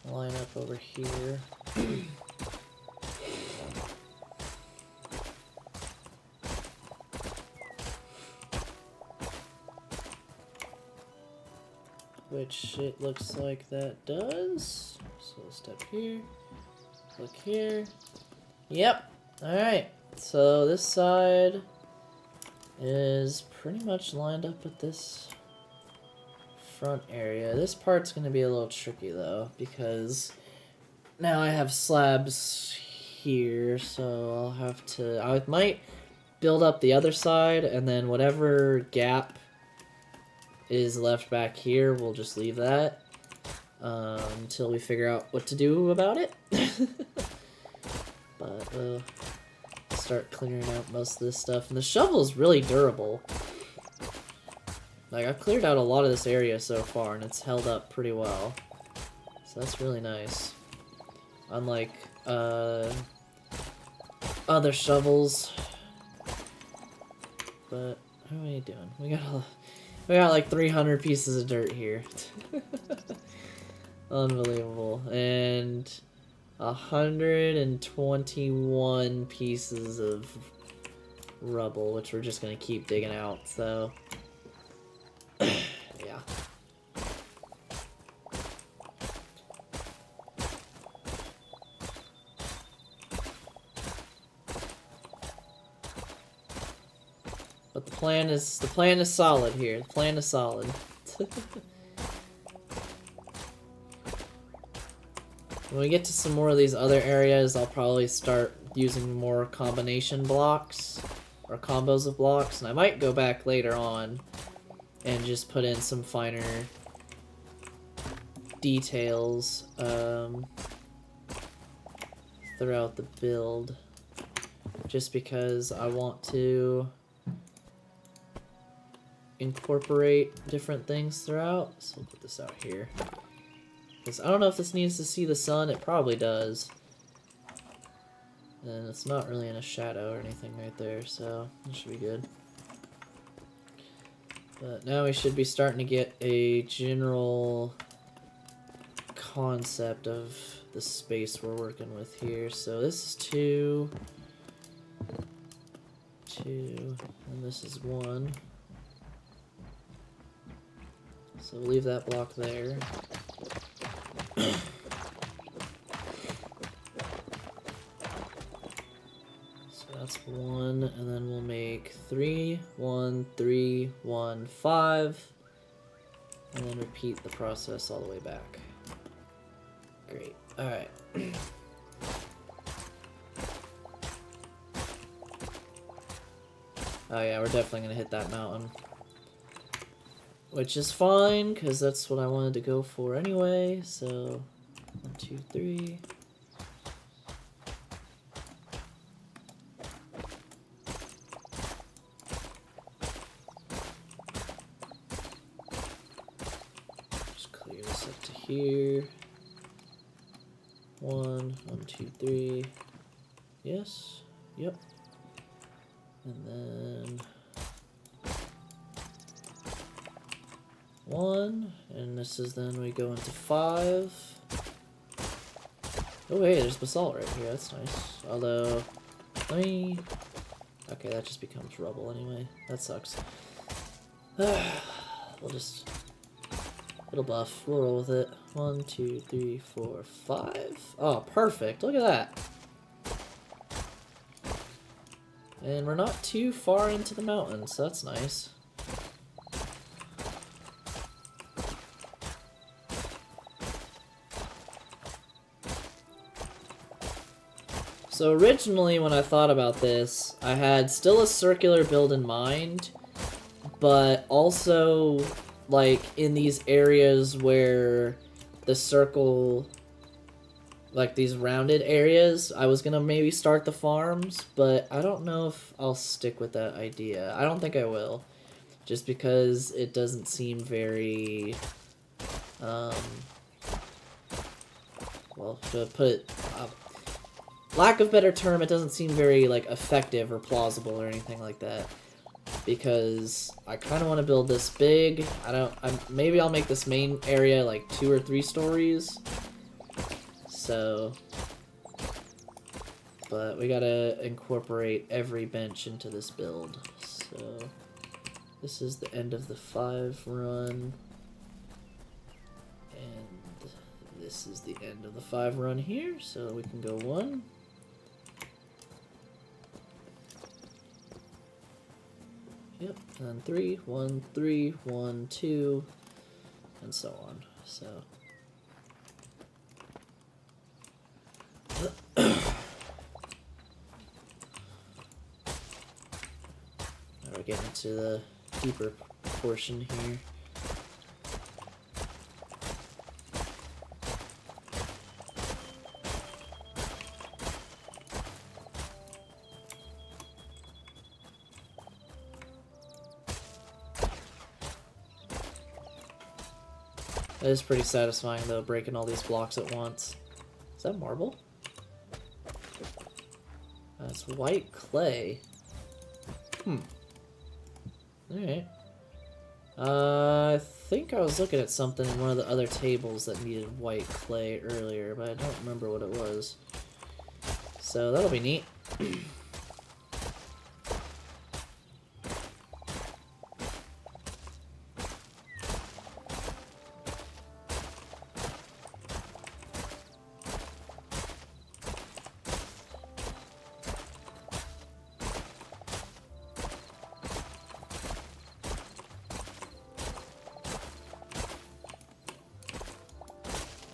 line up over here. which it looks like that does. So step here, look here. Yep. Alright, so this side is pretty much lined up with this front area. This part's going to be a little tricky though, because now I have slabs here, so I'll have to... I might build up the other side, and then whatever gap is left back here, we'll just leave that until we figure out what to do about it. But we'll start clearing out most of this stuff. And the shovel is really durable. Like, I've cleared out a lot of this area so far, and it's held up pretty well. So that's really nice. Unlike other shovels. But how are we doing? We got like 300 pieces of dirt here. Unbelievable. And 121 pieces of rubble, which we're just gonna keep digging out, so yeah. But the plan is solid here. The plan is solid. When we get to some more of these other areas, I'll probably start using more combination blocks or combos of blocks, and I might go back later on and just put in some finer details throughout the build, just because I want to incorporate different things throughout. So we'll put this out here. Because I don't know if this needs to see the sun. It probably does. And it's not really in a shadow or anything right there, so it should be good. But now we should be starting to get a general concept of the space we're working with here. So this is 2, and this is 1. So we'll leave that block there. So that's 1, and then we'll make 3, 1, 3, 1, 5, and then repeat the process all the way back. Great. Alright. Oh yeah, we're definitely gonna hit that mountain. Which is fine, because that's what I wanted to go for anyway, so 1, 2, 3. Just clear this up to here. 1, 1, 2, 3. Yes. Yep. And then 1, and this is then we go into 5. Oh hey, there's basalt right here, that's nice. Although, okay, that just becomes rubble anyway. That sucks. We'll just, it'll buff, we'll roll with it. 1, 2, 3, 4, 5. Oh, perfect, look at that. And we're not too far into the mountain, so that's nice. So originally when I thought about this, I had still a circular build in mind, but also like in these areas where the circle, like these rounded areas, I was gonna maybe start the farms, but I don't know if I'll stick with that idea. I don't think I will, just because it doesn't seem very, well, to put it, lack of better term, it doesn't seem very like effective or plausible or anything like that. Because I kind of want to build this big. Maybe I'll make this main area like 2 or 3 stories. So, but we gotta incorporate every bench into this build. So, this is the end of the 5 run. And this is the end of the 5 run here, so we can go 1. Yep, and 3, 1, 3, 1, 2, and so on. So now we're getting into the deeper portion here. It is pretty satisfying, though, breaking all these blocks at once. Is that marble? That's white clay. Alright. I think I was looking at something in one of the other tables that needed white clay earlier, but I don't remember what it was. So that'll be neat.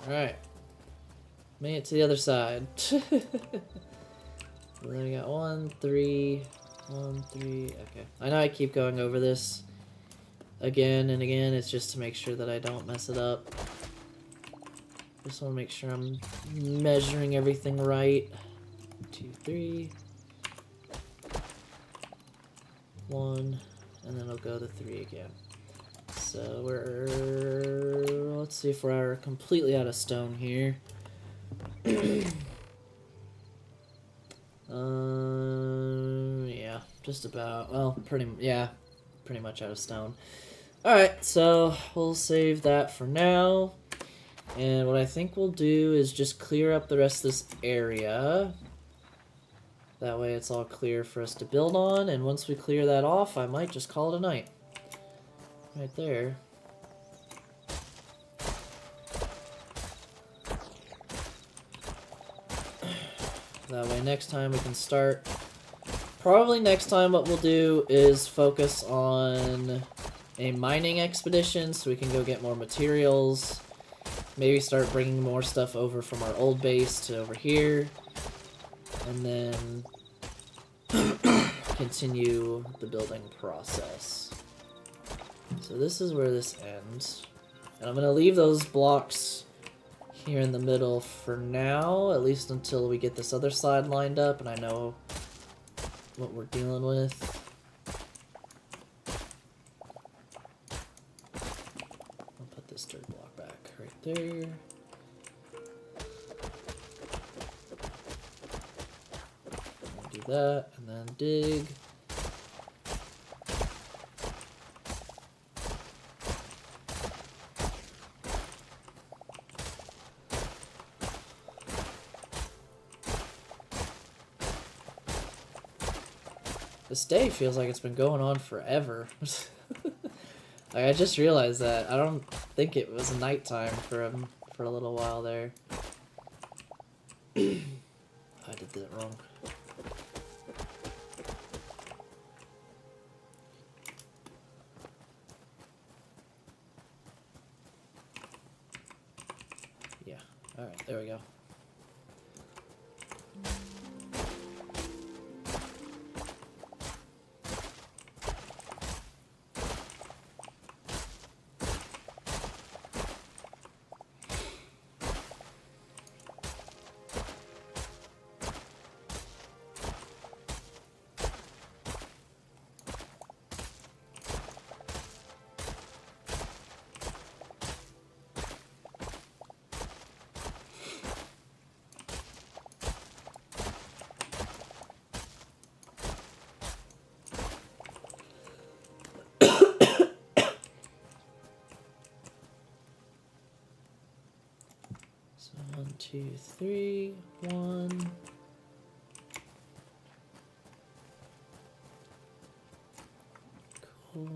Alright. Made it to the other side. So then we got 1, 3, 1, 3. Okay. I know I keep going over this again and again. It's just to make sure that I don't mess it up. Just want to make sure I'm measuring everything right. 2, 3. 1. And then I'll go to 3 again. So let's see if we're completely out of stone here. Yeah, just about. Well, pretty much out of stone. Alright, so we'll save that for now. And what I think we'll do is just clear up the rest of this area. That way it's all clear for us to build on, and once we clear that off, I might just call it a night. Right there. That way next time we can start. Probably next time what we'll do is focus on a mining expedition so we can go get more materials. Maybe start bringing more stuff over from our old base to over here. And then continue the building process. So this is where this ends. And I'm going to leave those blocks here in the middle for now, at least until we get this other side lined up and I know what we're dealing with. I'll put this dirt block back right there. Do that, and then dig. This day feels like it's been going on forever. Like, I just realized that. I don't think it was nighttime for a little while there. I did that wrong. Yeah. Alright, there we go. So 1, 2, 3, 1. Cool.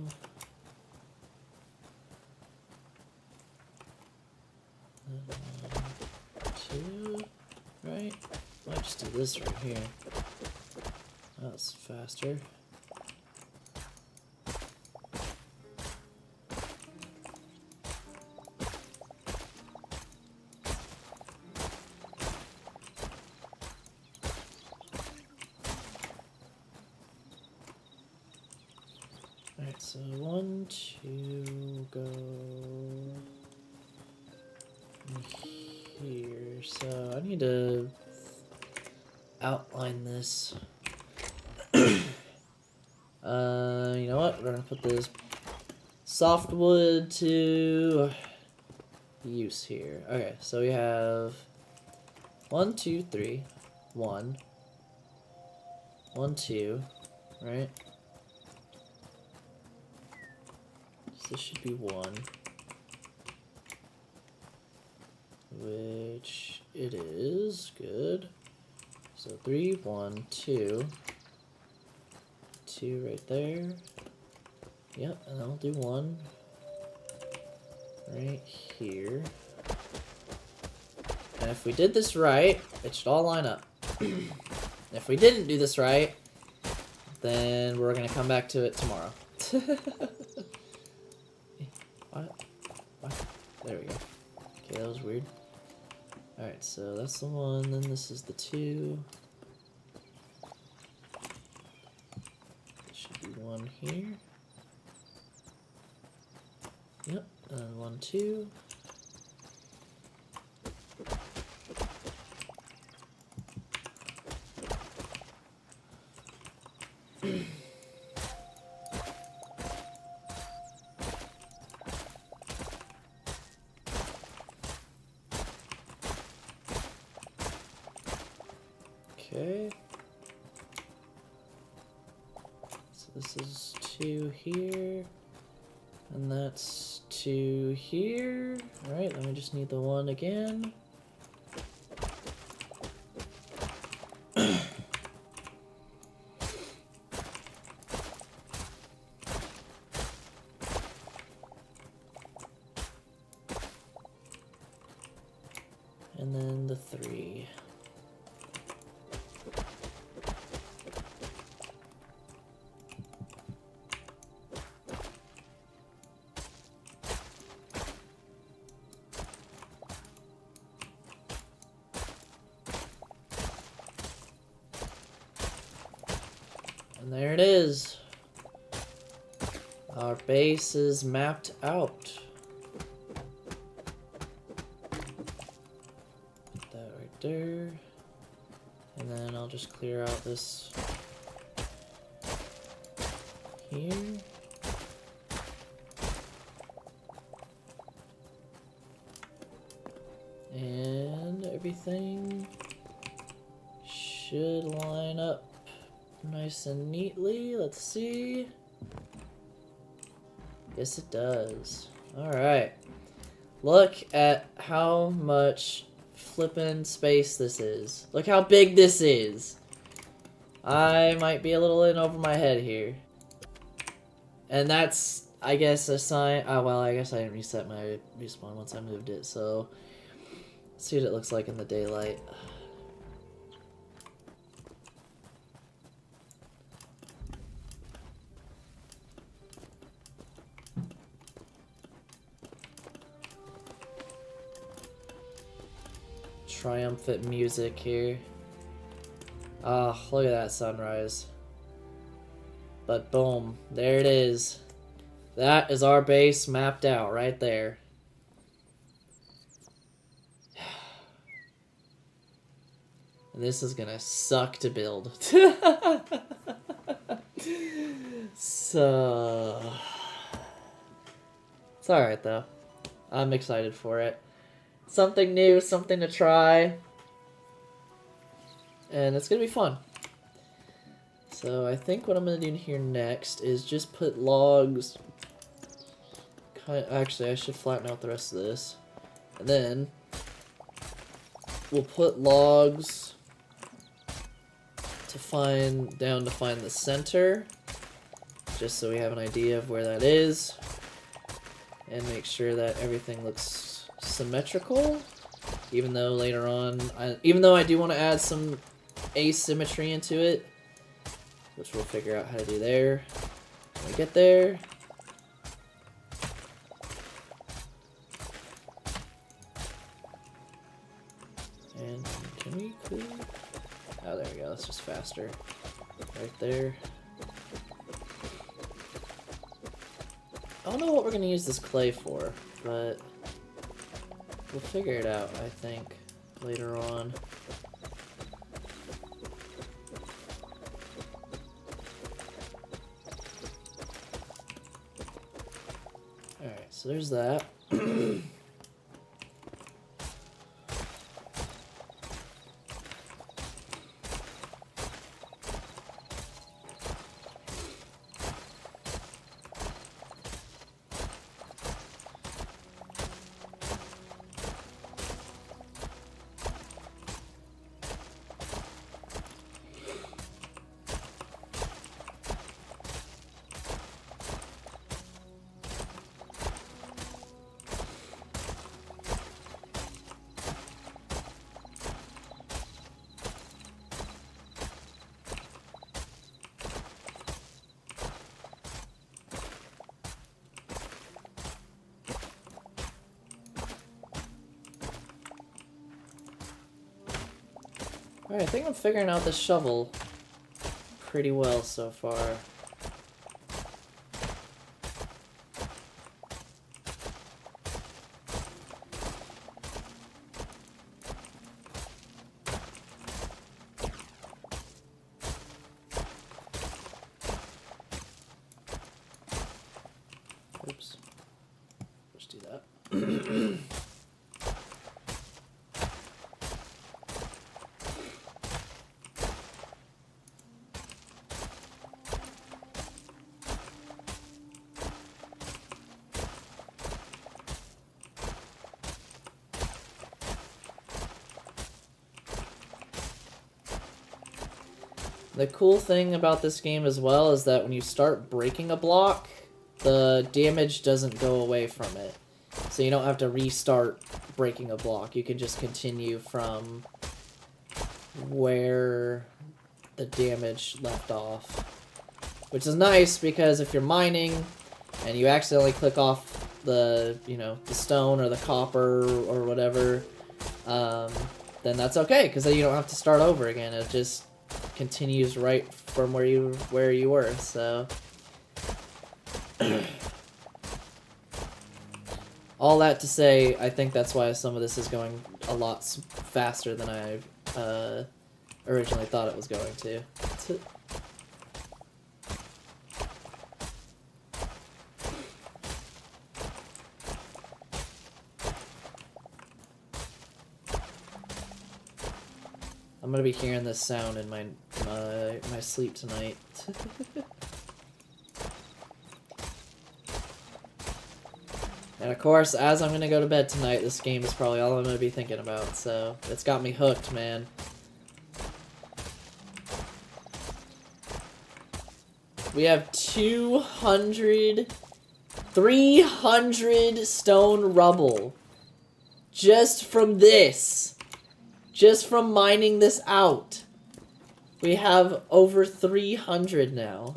just do this right here. That's faster. Alright, so 1, 2, go here. So I need to outline this. You know what? We're gonna put this softwood to use here. Okay, so we have 1, 2, 3, 1, 1, 2, right? So this should be 1, which it is. Good. So 3, 1, 2. 2 right there. Yep, and I'll do 1 right here. And if we did this right, it should all line up. If we didn't do this right, then we're gonna come back to it tomorrow. What? There we go. Okay, that was weird. Alright, so that's the 1, then this is the 2. Should be 1 here. Yep, and 1, 2. Okay. So this is 2 here, and that's 2 here. Alright, then we just need the 1 again. And then the 3. And there it is. Our base is mapped out. Put that right there. And then I'll just clear out this here. And everything should line up nice and neatly. Let's see. Yes, it does. Alright. Look at how much flippin' space this is. Look how big this is. I might be a little in over my head here. And that's, I guess, a sign. Oh, well, I guess I didn't reset my respawn once I moved it, so let's see what it looks like in the daylight. Triumphant music here. Ah, oh, look at that sunrise. But boom, there it is. That is our base mapped out right there. And this is gonna suck to build. So it's alright though. I'm excited for it. Something new, something to try. And it's gonna be fun. So I think what I'm gonna do here next is just put logs. Actually, I should flatten out the rest of this. And then we'll put logs to find the center. Just so we have an idea of where that is. And make sure that everything looks symmetrical, even though later on, even though I do want to add some asymmetry into it, which we'll figure out how to do there when we get there. And can we clear? Oh, there we go. That's just faster. Right there. I don't know what we're going to use this clay for, but we'll figure it out, I think, later on. Alright, so there's that. Alright, I think I'm figuring out this shovel pretty well so far. Oops. Let's do that. The cool thing about this game as well is that when you start breaking a block, the damage doesn't go away from it. So you don't have to restart breaking a block. You can just continue from where the damage left off. Which is nice because if you're mining and you accidentally click off the, you know, the stone or the copper or whatever, then that's okay, because then you don't have to start over again. It just continues right from where you were. So all that to say, I think that's why some of this is going a lot faster than I originally thought it was going to. I'm gonna be hearing this sound in my sleep tonight. And of course, as I'm gonna go to bed tonight, this game is probably all I'm gonna be thinking about, so it's got me hooked, man. We have 300 stone rubble just from this. Just from mining this out. We have over 300 now.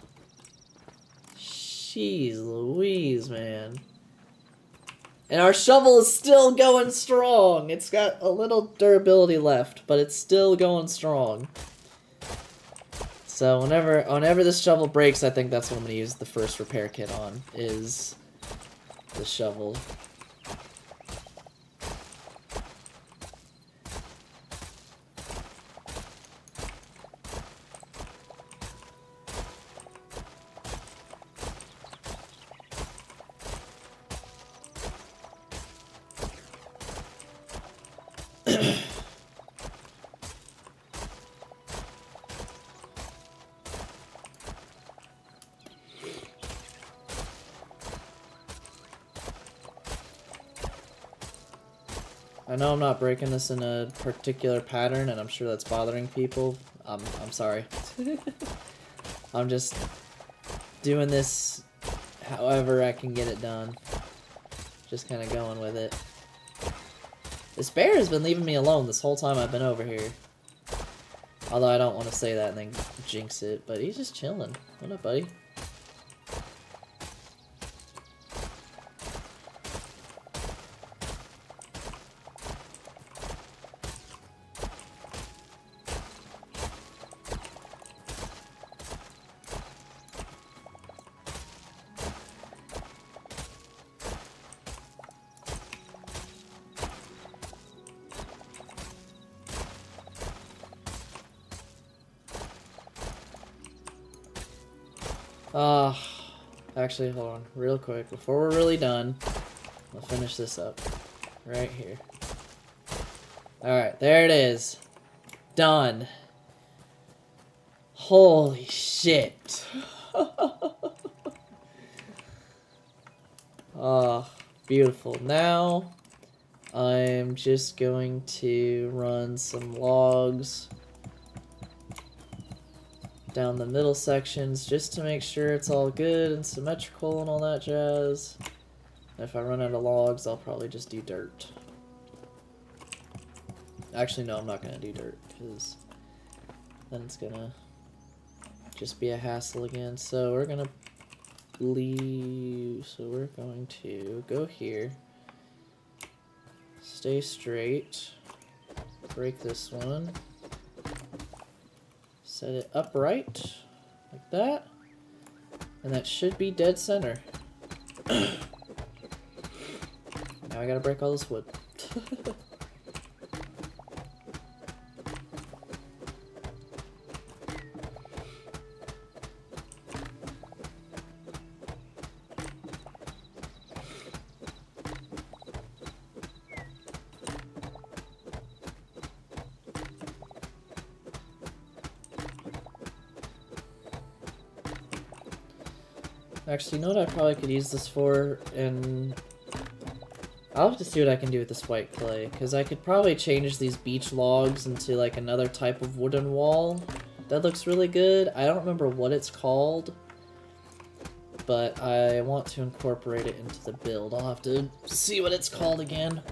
Jeez Louise, man. And our shovel is still going strong. It's got a little durability left, but it's still going strong. So whenever this shovel breaks, I think that's what I'm going to use the first repair kit on, is the shovel. I know I'm not breaking this in a particular pattern, and I'm sure that's bothering people. I'm sorry. I'm just doing this however I can get it done. Just kind of going with it. This bear has been leaving me alone this whole time I've been over here. Although I don't want to say that and then jinx it, but he's just chilling. What up, buddy? Actually, hold on, real quick. Before we're really done, I'll finish this up. Right here. Alright, there it is. Done. Holy shit. Oh, beautiful. Now, I'm just going to run some logs down the middle sections just to make sure it's all good and symmetrical and all that jazz. If I run out of logs, I'll probably just do dirt. Actually, no, I'm not going to do dirt because then it's going to just be a hassle again. So we're going to leave. So we're going to go here. Stay straight. Break this one. Set it upright, like that, and that should be dead center. Now I gotta break all this wood. Actually, you know what I probably could use this for? And I'll have to see what I can do with this white clay, because I could probably change these beach logs into like another type of wooden wall. That looks really good. I don't remember what it's called, but I want to incorporate it into the build. I'll have to see what it's called again.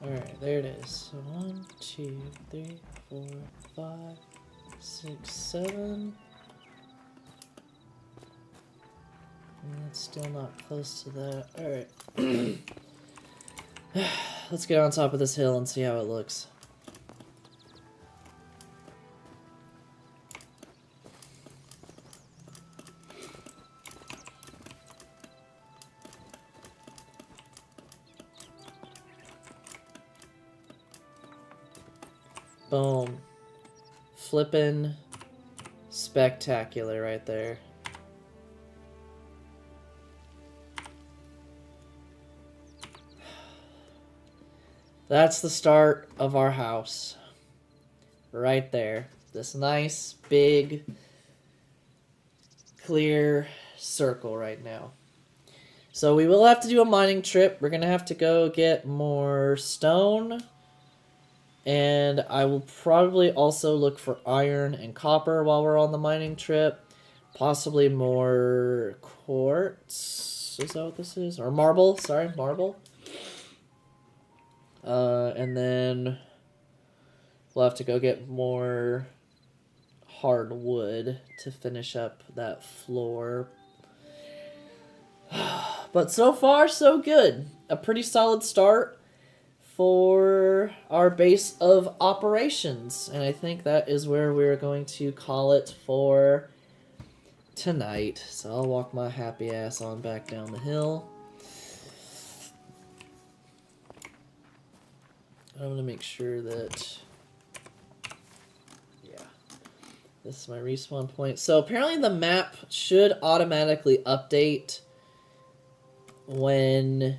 Alright, there it is. So 1, 2, 3, 4, 5, 6, 7. And it's still not close to that. Alright. Let's get on top of this hill and see how it looks. Boom. Flippin' spectacular right there. That's the start of our house. Right there. This nice, big, clear circle right now. So we will have to do a mining trip. We're going to have to go get more stone. And I will probably also look for iron and copper while we're on the mining trip. Possibly more quartz. Is that what this is? Or marble. Sorry, marble. And then we'll have to go get more hardwood to finish up that floor. But so far, so good. A pretty solid start for our base of operations. And I think that is where we're going to call it for tonight. So I'll walk my happy ass on back down the hill. I'm going to make sure that, yeah, this is my respawn point. So apparently the map should automatically update when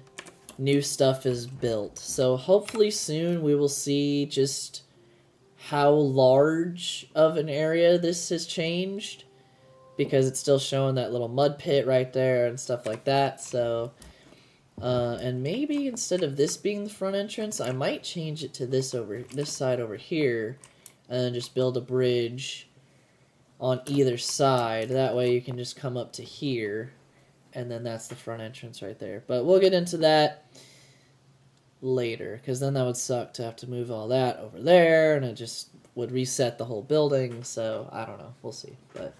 new stuff is built. So hopefully soon we will see just how large of an area this has changed, because it's still showing that little mud pit right there and stuff like that. So and maybe instead of this being the front entrance, I might change it to this side over here, and just build a bridge on either side. That way you can just come up to here, and then that's the front entrance right there. But we'll get into that later, because then that would suck to have to move all that over there, and it just would reset the whole building. So I don't know, we'll see. But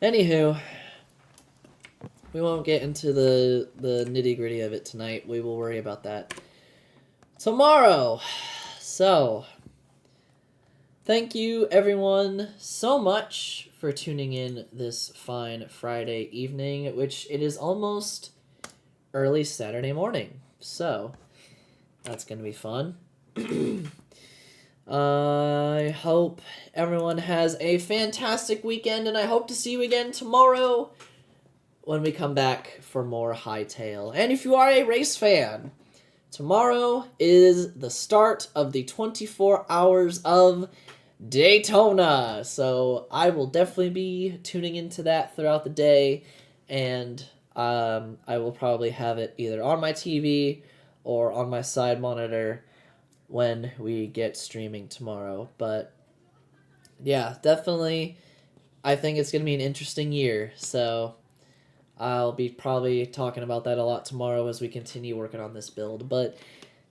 anywho, we won't get into the nitty-gritty of it tonight. We will worry about that tomorrow. So thank you everyone so much for tuning in this fine Friday evening, which it is almost early Saturday morning. So that's going to be fun. I hope everyone has a fantastic weekend, and I hope to see you again tomorrow when we come back for more Hytale. And if you are a race fan, tomorrow is the start of the 24 hours of Daytona. So I will definitely be tuning into that throughout the day, and I will probably have it either on my TV or on my side monitor when we get streaming tomorrow. But yeah, definitely, I think it's going to be an interesting year. So I'll be probably talking about that a lot tomorrow as we continue working on this build. But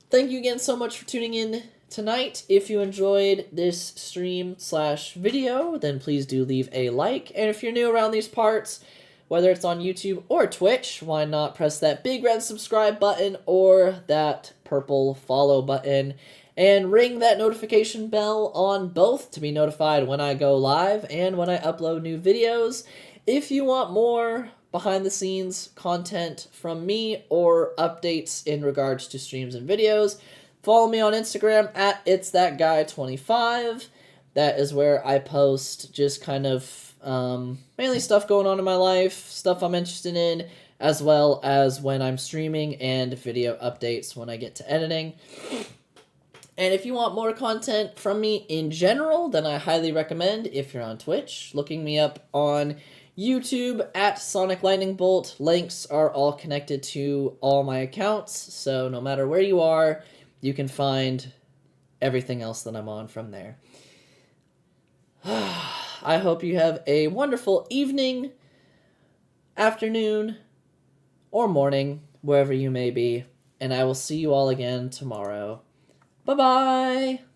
thank you again so much for tuning in tonight. If you enjoyed this stream/video, then please do leave a like. And if you're new around these parts, whether it's on YouTube or Twitch, why not press that big red subscribe button or that purple follow button, and ring that notification bell on both to be notified when I go live and when I upload new videos. If you want more behind the scenes content from me or updates in regards to streams and videos, follow me on Instagram at itsthatguy25. That is where I post just kind of mainly stuff going on in my life, stuff I'm interested in, as well as when I'm streaming, and video updates when I get to editing. And if you want more content from me in general, then I highly recommend, if you're on Twitch, looking me up on YouTube at Sonic Lightningbolt. Links are all connected to all my accounts, so no matter where you are, you can find everything else that I'm on from there. I hope you have a wonderful evening, afternoon, or morning, wherever you may be, and I will see you all again tomorrow. Bye-bye!